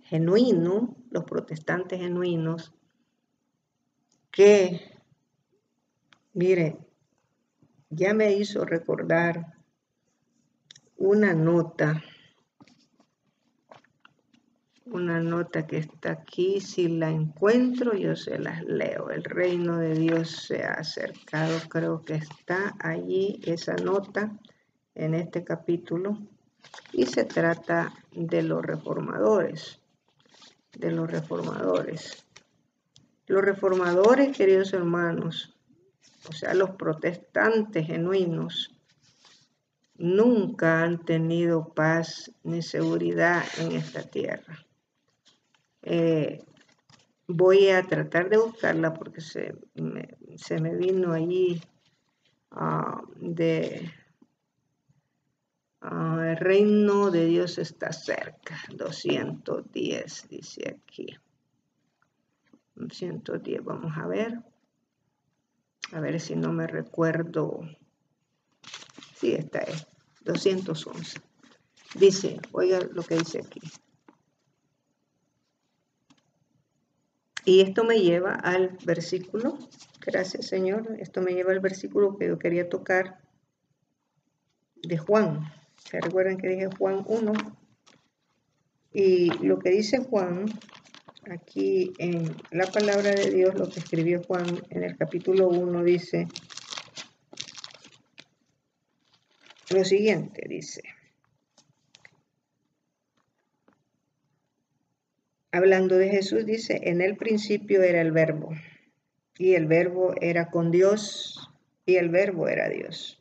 genuino, los protestantes genuinos, que, mire, ya me hizo recordar una nota que está aquí. Si la encuentro, yo se las leo. El reino de Dios se ha acercado. Creo que está allí esa nota en este capítulo. Y se trata de los reformadores. Los reformadores, queridos hermanos, o sea, los protestantes genuinos, nunca han tenido paz ni seguridad en esta tierra. Voy a tratar de buscarla porque se me vino allí el reino de Dios está cerca. 210 dice aquí. 110, vamos a ver si no me recuerdo. Sí, esta es 211. Dice, oiga lo que dice aquí. Y esto me lleva al versículo, gracias Señor, esto me lleva al versículo que yo quería tocar de Juan. ¿Se recuerdan que dije Juan 1? Y lo que dice Juan, aquí en la palabra de Dios, lo que escribió Juan en el capítulo 1, dice lo siguiente, dice, hablando de Jesús, dice, en el principio era el verbo, y el verbo era con Dios, y el verbo era Dios.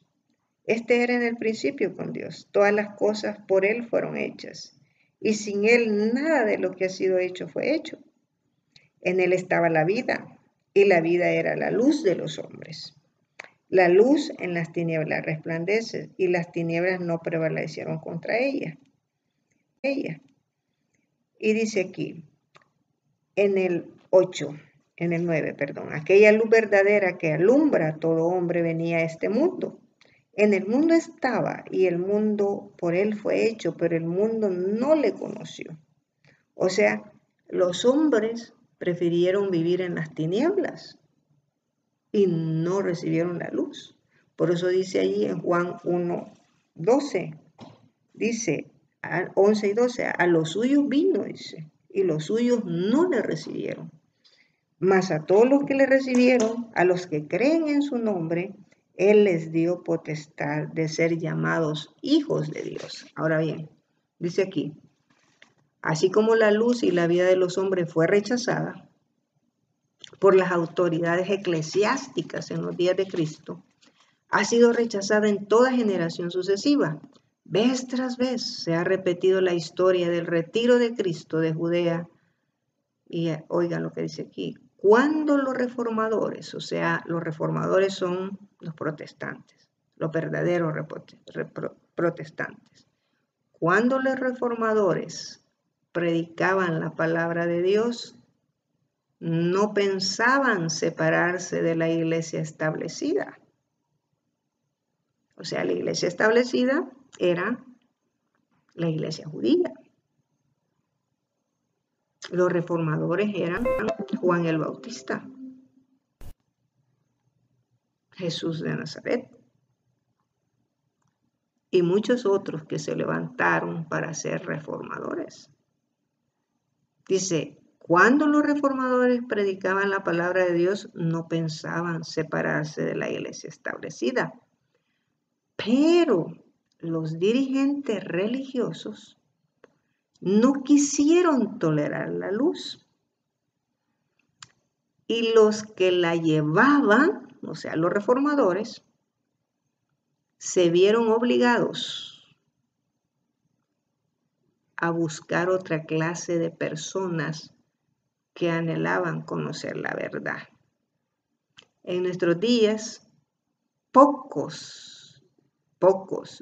Este era en el principio con Dios. Todas las cosas por Él fueron hechas, y sin Él nada de lo que ha sido hecho fue hecho. En Él estaba la vida, y la vida era la luz de los hombres. La luz en las tinieblas resplandece, y las tinieblas no prevalecieron contra ella. Y dice aquí, en el 9, aquella luz verdadera que alumbra a todo hombre venía a este mundo. En el mundo estaba y el mundo por él fue hecho, pero el mundo no le conoció. O sea, los hombres prefirieron vivir en las tinieblas y no recibieron la luz. Por eso dice allí en Juan 1:12, dice 11 y 12, a los suyos vino, dice, y los suyos no le recibieron. Mas a todos los que le recibieron, a los que creen en su nombre, Él les dio potestad de ser llamados hijos de Dios. Ahora bien, dice aquí, así como la luz y la vida de los hombres fue rechazada por las autoridades eclesiásticas en los días de Cristo, ha sido rechazada en toda generación sucesiva. Vez tras vez se ha repetido la historia del retiro de Cristo de Judea. Y oigan lo que dice aquí. Cuando los reformadores, o sea, los reformadores son los protestantes, los verdaderos protestantes. Cuando los reformadores predicaban la palabra de Dios, no pensaban separarse de la iglesia establecida. O sea, la iglesia establecida era la iglesia judía. Los reformadores eran Juan el Bautista, Jesús de Nazaret y muchos otros que se levantaron para ser reformadores. Dice, cuando los reformadores predicaban la palabra de Dios, no pensaban separarse de la iglesia establecida. Pero los dirigentes religiosos no quisieron tolerar la luz. Y los que la llevaban, o sea, los reformadores, se vieron obligados a buscar otra clase de personas que anhelaban conocer la verdad. En nuestros días, pocos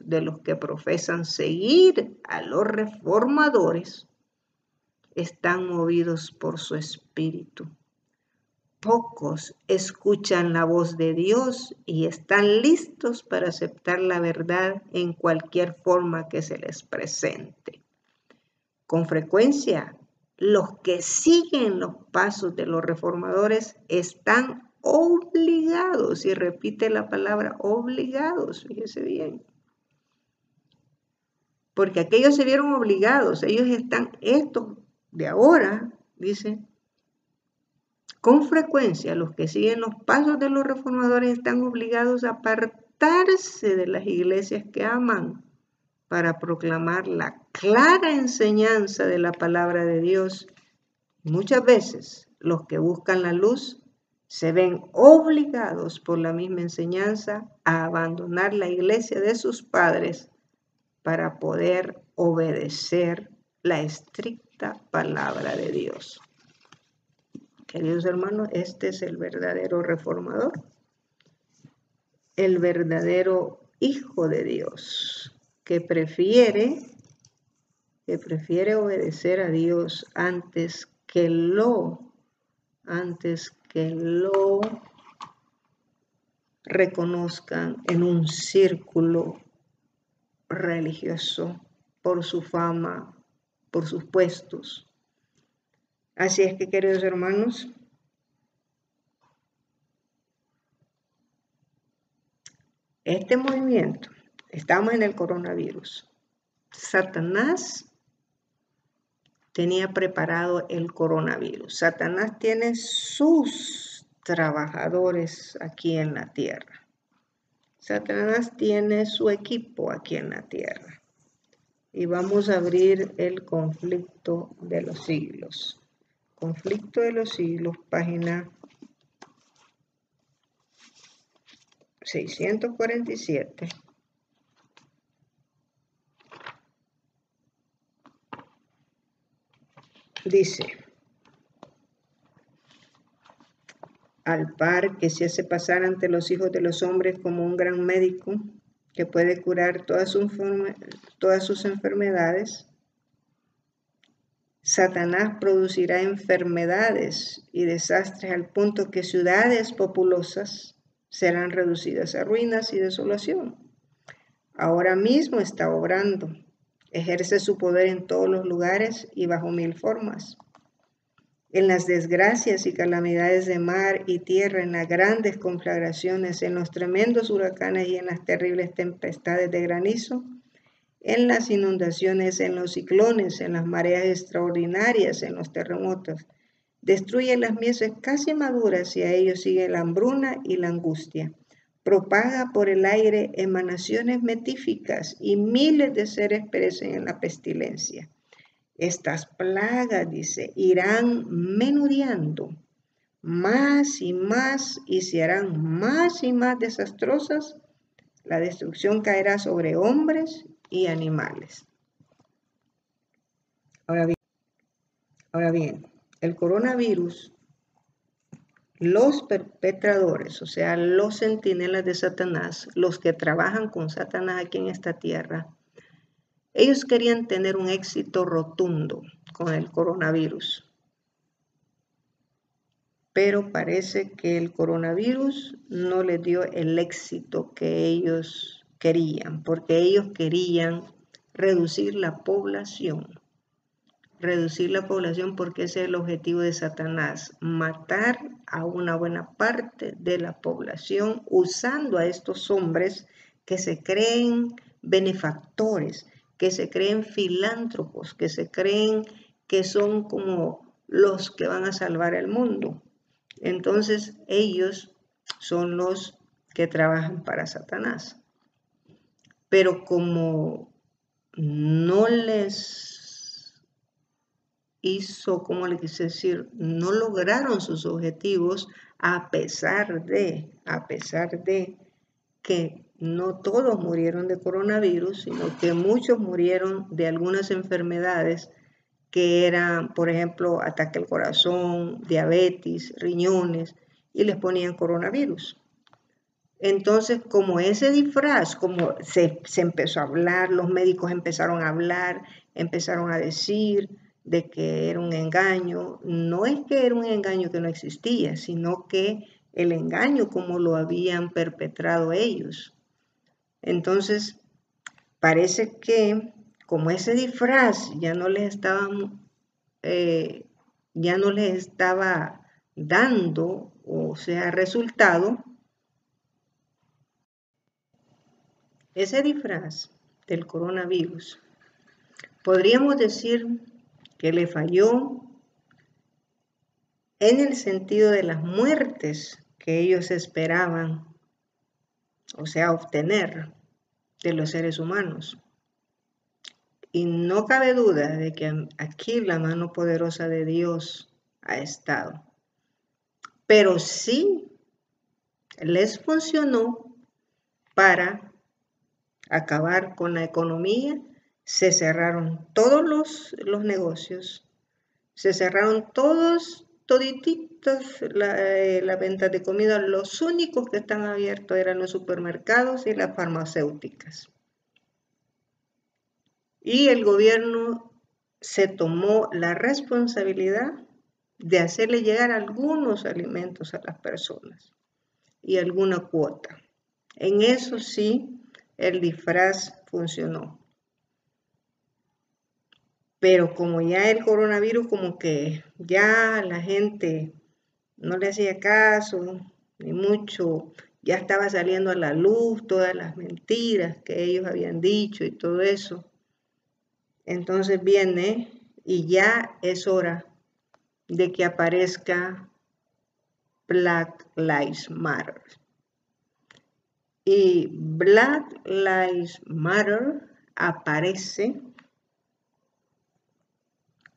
de los que profesan seguir a los reformadores están movidos por su espíritu. Pocos escuchan la voz de Dios y están listos para aceptar la verdad en cualquier forma que se les presente. Con frecuencia, los que siguen los pasos de los reformadores están obligados, y repite la palabra obligados, fíjese bien. Porque aquellos se vieron obligados, estos de ahora, dice, con frecuencia los que siguen los pasos de los reformadores están obligados a apartarse de las iglesias que aman para proclamar la clara enseñanza de la palabra de Dios. Muchas veces los que buscan la luz se ven obligados por la misma enseñanza a abandonar la iglesia de sus padres para poder obedecer la estricta palabra de Dios. Queridos hermanos, este es el verdadero reformador, el verdadero Hijo de Dios, que prefiere obedecer a Dios antes que lo reconozcan en un círculo religioso por su fama, por sus puestos. Así es que, queridos hermanos, este movimiento, estamos en el coronavirus. Satanás tenía preparado el coronavirus. Satanás tiene sus trabajadores aquí en la tierra. Satanás tiene su equipo aquí en la tierra. Y vamos a abrir el conflicto de los siglos. Conflicto de los siglos, página 647. Dice, al par que se hace pasar ante los hijos de los hombres como un gran médico que puede curar todas sus enfermedades, Satanás producirá enfermedades y desastres al punto que ciudades populosas serán reducidas a ruinas y desolación. Ahora mismo está obrando, ejerce su poder en todos los lugares y bajo mil formas. En las desgracias y calamidades de mar y tierra, en las grandes conflagraciones, en los tremendos huracanes y en las terribles tempestades de granizo, en las inundaciones, en los ciclones, en las mareas extraordinarias, en los terremotos. Destruye las mieses casi maduras y a ellos sigue la hambruna y la angustia. Propaga por el aire emanaciones metíficas y miles de seres perecen en la pestilencia. Estas plagas, dice, irán menudeando más y más y se harán más y más desastrosas. La destrucción caerá sobre hombres y animales. Ahora bien, el coronavirus, los perpetradores, o sea, los centinelas de Satanás, los que trabajan con Satanás aquí en esta tierra, ellos querían tener un éxito rotundo con el coronavirus. Pero parece que el coronavirus no les dio el éxito que ellos querían, porque ellos querían reducir la población reducir la población porque ese es el objetivo de Satanás, matar a una buena parte de la población usando a estos hombres que se creen benefactores, que se creen filántropos, que se creen que son como los que van a salvar el mundo. Entonces ellos son los que trabajan para Satanás. Pero como no les hizo, como le quise decir, no lograron sus objetivos a pesar de que no todos murieron de coronavirus, sino que muchos murieron de algunas enfermedades que eran, por ejemplo, ataque al corazón, diabetes, riñones, y les ponían coronavirus. Entonces, como ese disfraz, como se empezó a hablar, los médicos empezaron a hablar, empezaron a decir de que era un engaño, no es que era un engaño que no existía, sino que el engaño como lo habían perpetrado ellos. Entonces, parece que como ese disfraz ya no les estaba dando, o sea, resultado, ese disfraz del coronavirus, podríamos decir que le falló en el sentido de las muertes que ellos esperaban, o sea, obtener de los seres humanos. Y no cabe duda de que aquí la mano poderosa de Dios ha estado. Pero sí les funcionó para acabar con la economía. Se cerraron todos los negocios, se cerraron todititos la venta de comida. Los únicos que están abiertos eran los supermercados y las farmacéuticas. Y el gobierno se tomó la responsabilidad de hacerle llegar algunos alimentos a las personas y alguna cuota. En eso sí, el disfraz funcionó. Pero como ya el coronavirus, como que ya la gente no le hacía caso, ni mucho, ya estaba saliendo a la luz todas las mentiras que ellos habían dicho y todo eso. Entonces viene y ya es hora de que aparezca Black Lives Matter. Y Black Lives Matter aparece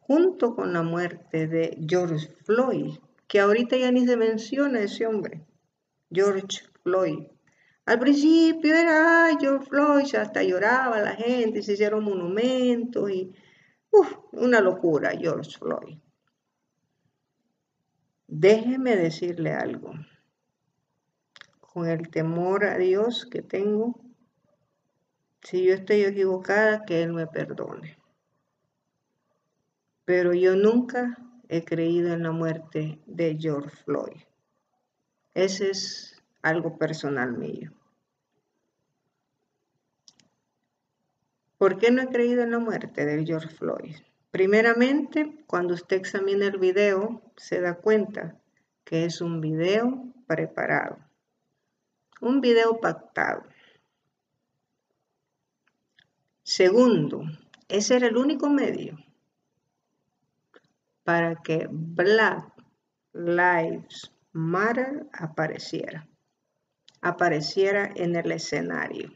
junto con la muerte de George Floyd, que ahorita ya ni se menciona ese hombre, George Floyd. Al principio era George Floyd, hasta lloraba la gente, se hicieron monumentos y una locura George Floyd. Déjeme decirle algo. Con el temor a Dios que tengo, si yo estoy equivocada, que Él me perdone. Pero yo nunca he creído en la muerte de George Floyd. Ese es algo personal mío. ¿Por qué no he creído en la muerte de George Floyd? Primeramente, cuando usted examina el video, se da cuenta que es un video preparado, un video pactado. Segundo, ese era el único medio para que Black Lives Matter apareciera en el escenario.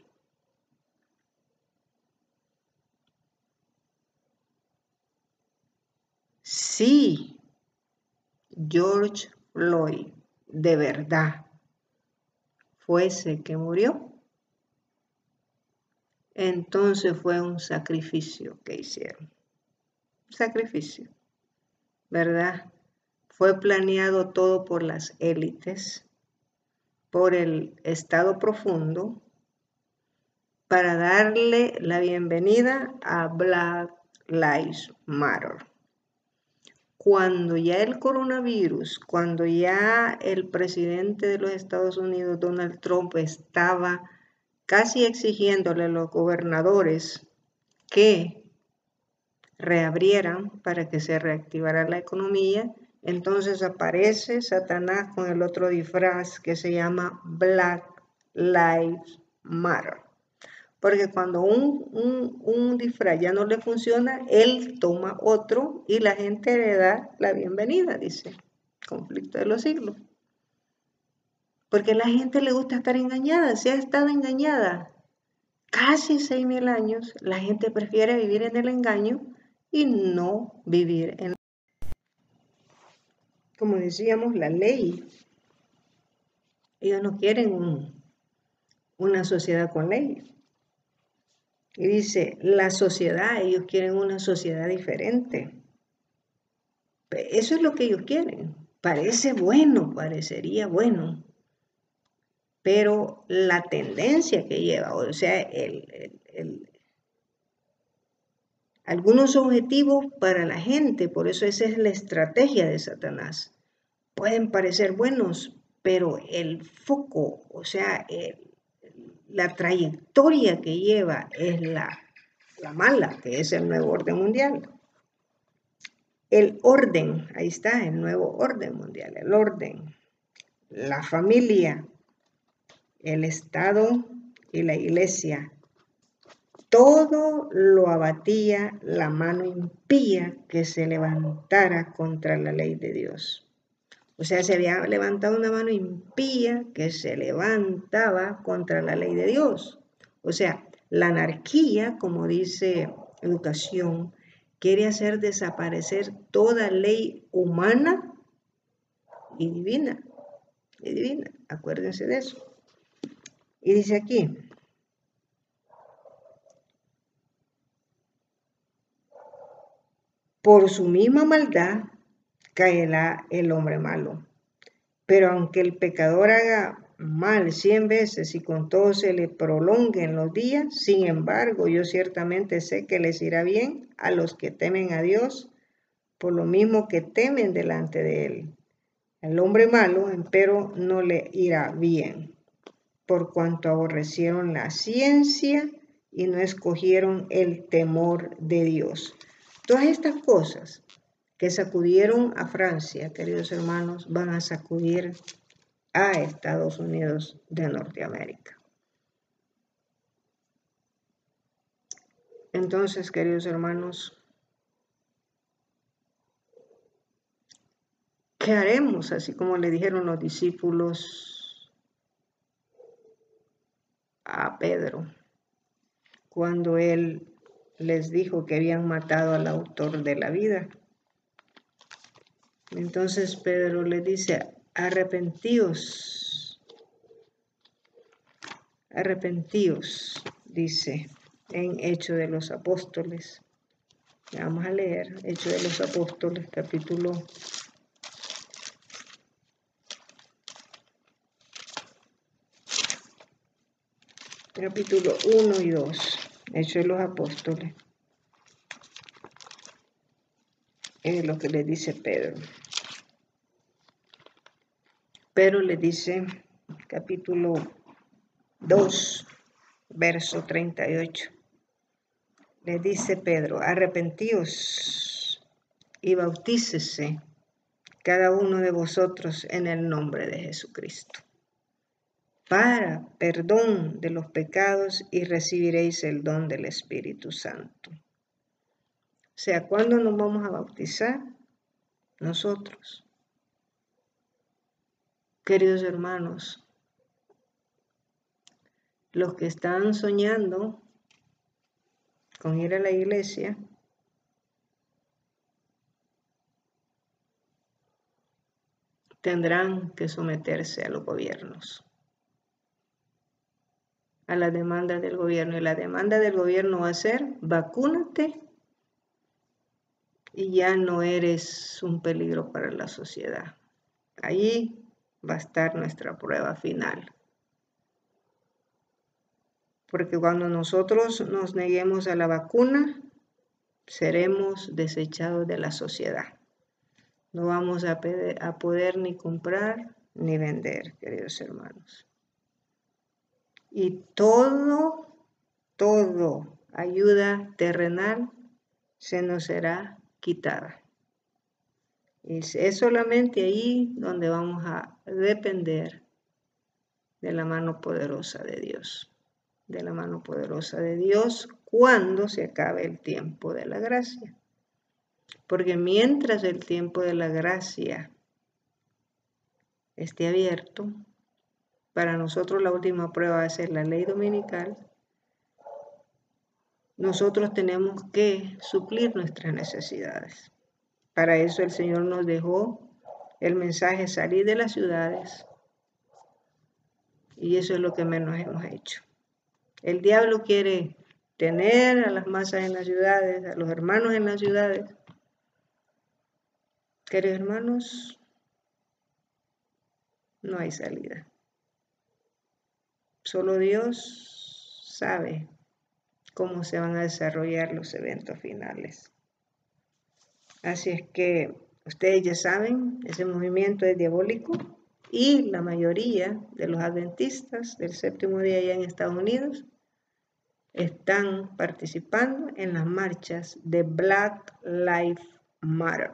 Si George Floyd de verdad fuese que murió, entonces fue un sacrificio que hicieron. Un sacrificio, ¿verdad? Fue planeado todo por las élites, por el Estado profundo, para darle la bienvenida a Black Lives Matter. Cuando ya el coronavirus, cuando ya el presidente de los Estados Unidos, Donald Trump, estaba casi exigiéndole a los gobernadores que reabrieran para que se reactivara la economía. Entonces aparece Satanás con el otro disfraz que se llama Black Lives Matter. Porque cuando un disfraz ya no le funciona, él toma otro y la gente le da la bienvenida, dice. Conflicto de los siglos. Porque a la gente le gusta estar engañada, se ha estado engañada. Casi 6.000 años, la gente prefiere vivir en el engaño y no vivir en, como decíamos, la ley. Ellos no quieren una sociedad con leyes. Y dice, la sociedad, ellos quieren una sociedad diferente. Eso es lo que ellos quieren. Parece bueno, parecería bueno. Pero la tendencia que lleva, o sea, algunos objetivos para la gente, por eso esa es la estrategia de Satanás. Pueden parecer buenos, pero el foco, o sea, la trayectoria que lleva es la mala, que es el nuevo orden mundial. El orden, ahí está, el nuevo orden mundial, el orden, la familia, el Estado y la iglesia. Todo lo abatía la mano impía que se levantara contra la ley de Dios. O sea, se había levantado una mano impía que se levantaba contra la ley de Dios. O sea, la anarquía, como dice Educación, quiere hacer desaparecer toda ley humana y divina. Y divina, acuérdense de eso. Y dice aquí, por su misma maldad caerá el hombre malo. Pero aunque el pecador haga mal 100 veces y con todo se le prolonguen los días, sin embargo, yo ciertamente sé que les irá bien a los que temen a Dios, por lo mismo que temen delante de él. Al hombre malo, empero, no le irá bien, por cuanto aborrecieron la ciencia y no escogieron el temor de Dios. Todas estas cosas que sacudieron a Francia, queridos hermanos, van a sacudir a Estados Unidos de Norteamérica. Entonces, queridos hermanos, ¿qué haremos? Así como le dijeron los discípulos a Pedro, cuando él les dijo que habían matado al autor de la vida. Entonces Pedro les dice, arrepentíos, dice en Hechos de los Apóstoles. Vamos a leer Hechos de los Apóstoles, capítulo 1 y 2. Hechos de los Apóstoles. Es lo que le dice Pedro. Pedro le dice, capítulo 2, verso 38. Le dice Pedro, arrepentíos y bautícese cada uno de vosotros en el nombre de Jesucristo, para perdón de los pecados y recibiréis el don del Espíritu Santo. O sea, ¿cuándo nos vamos a bautizar? Nosotros. Queridos hermanos, los que están soñando con ir a la iglesia, tendrán que someterse a los gobiernos, a la demanda del gobierno. Y la demanda del gobierno va a ser, vacúnate y ya no eres un peligro para la sociedad. Ahí va a estar nuestra prueba final. Porque cuando nosotros nos neguemos a la vacuna, seremos desechados de la sociedad. No vamos a poder ni comprar ni vender, queridos hermanos. Y todo ayuda terrenal se nos será quitada. Y es solamente ahí donde vamos a depender de la mano poderosa de Dios. De la mano poderosa de Dios cuando se acabe el tiempo de la gracia. Porque mientras el tiempo de la gracia esté abierto, para nosotros la última prueba va a ser la ley dominical. Nosotros tenemos que suplir nuestras necesidades. Para eso el Señor nos dejó el mensaje: salir de las ciudades. Y eso es lo que menos hemos hecho. El diablo quiere tener a las masas en las ciudades, a los hermanos en las ciudades. Queridos hermanos, no hay salida. Solo Dios sabe cómo se van a desarrollar los eventos finales. Así es que ustedes ya saben, ese movimiento es diabólico y la mayoría de los adventistas del séptimo día allá en Estados Unidos están participando en las marchas de Black Lives Matter.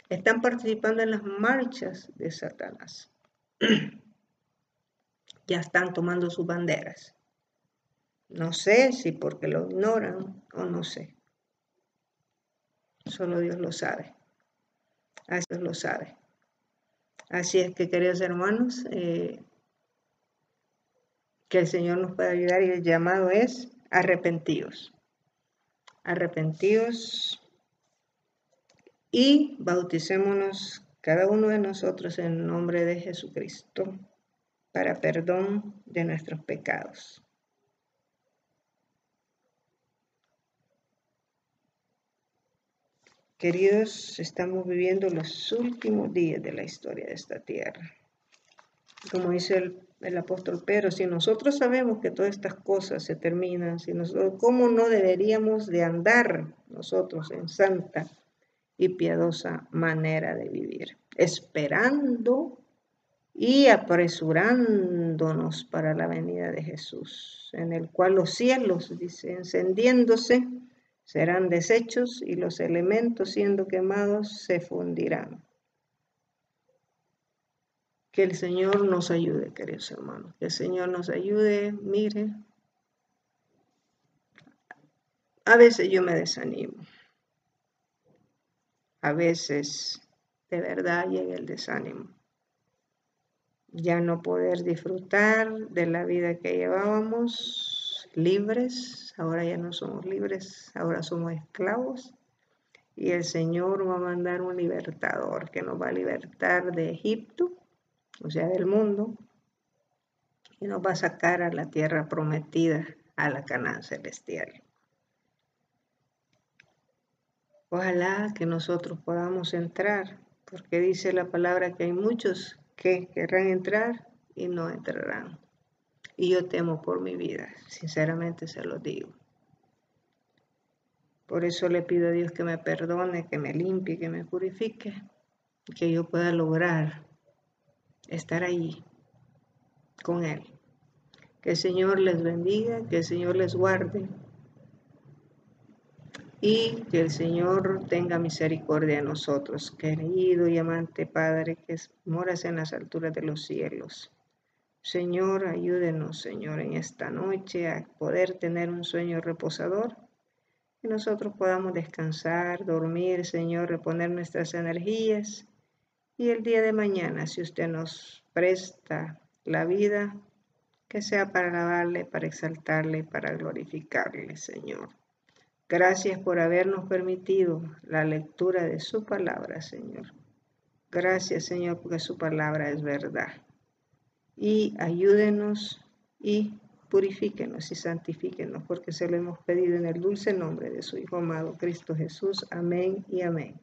Están participando en las marchas de Satanás. Ya están tomando sus banderas. No sé si porque lo ignoran o no sé. Solo Dios lo sabe. Así Dios lo sabe. Así es que, queridos hermanos, que el Señor nos pueda ayudar, y el llamado es: arrepentíos. Arrepentíos y bauticémonos cada uno de nosotros en el nombre de Jesucristo para perdón de nuestros pecados. Queridos, estamos viviendo los últimos días de la historia de esta tierra. Como dice el apóstol Pedro, si nosotros sabemos que todas estas cosas se terminan, ¿cómo no deberíamos de andar nosotros en santa y piadosa manera de vivir? Esperando y apresurándonos para la venida de Jesús, en el cual los cielos, dice, encendiéndose, serán deshechos y los elementos siendo quemados se fundirán. Que el Señor nos ayude, queridos hermanos, que el Señor nos ayude. Mire, a veces yo me desanimo, a veces de verdad llega el desánimo. Ya no poder disfrutar de la vida que llevábamos libres, ahora ya no somos libres, ahora somos esclavos. Y el Señor va a mandar un libertador que nos va a libertar de Egipto, o sea, del mundo, y nos va a sacar a la tierra prometida, a la Canaán celestial. Ojalá que nosotros podamos entrar, porque dice la palabra que hay muchos que querrán entrar y no entrarán. Y yo temo por mi vida, sinceramente se lo digo. Por eso le pido a Dios que me perdone, que me limpie, que me purifique, que yo pueda lograr estar allí con Él. Que el Señor les bendiga, que el Señor les guarde y que el Señor tenga misericordia de nosotros, querido y amante Padre, que moras en las alturas de los cielos. Señor, ayúdenos, Señor, en esta noche a poder tener un sueño reposador, que nosotros podamos descansar, dormir, Señor, reponer nuestras energías, y el día de mañana, si usted nos presta la vida, que sea para alabarle, para exaltarle, para glorificarle, Señor. Gracias por habernos permitido la lectura de su palabra, Señor. Gracias, Señor, porque su palabra es verdad. Y ayúdenos y purifíquenos y santifíquenos, porque se lo hemos pedido en el dulce nombre de su Hijo amado, Cristo Jesús. Amén y amén.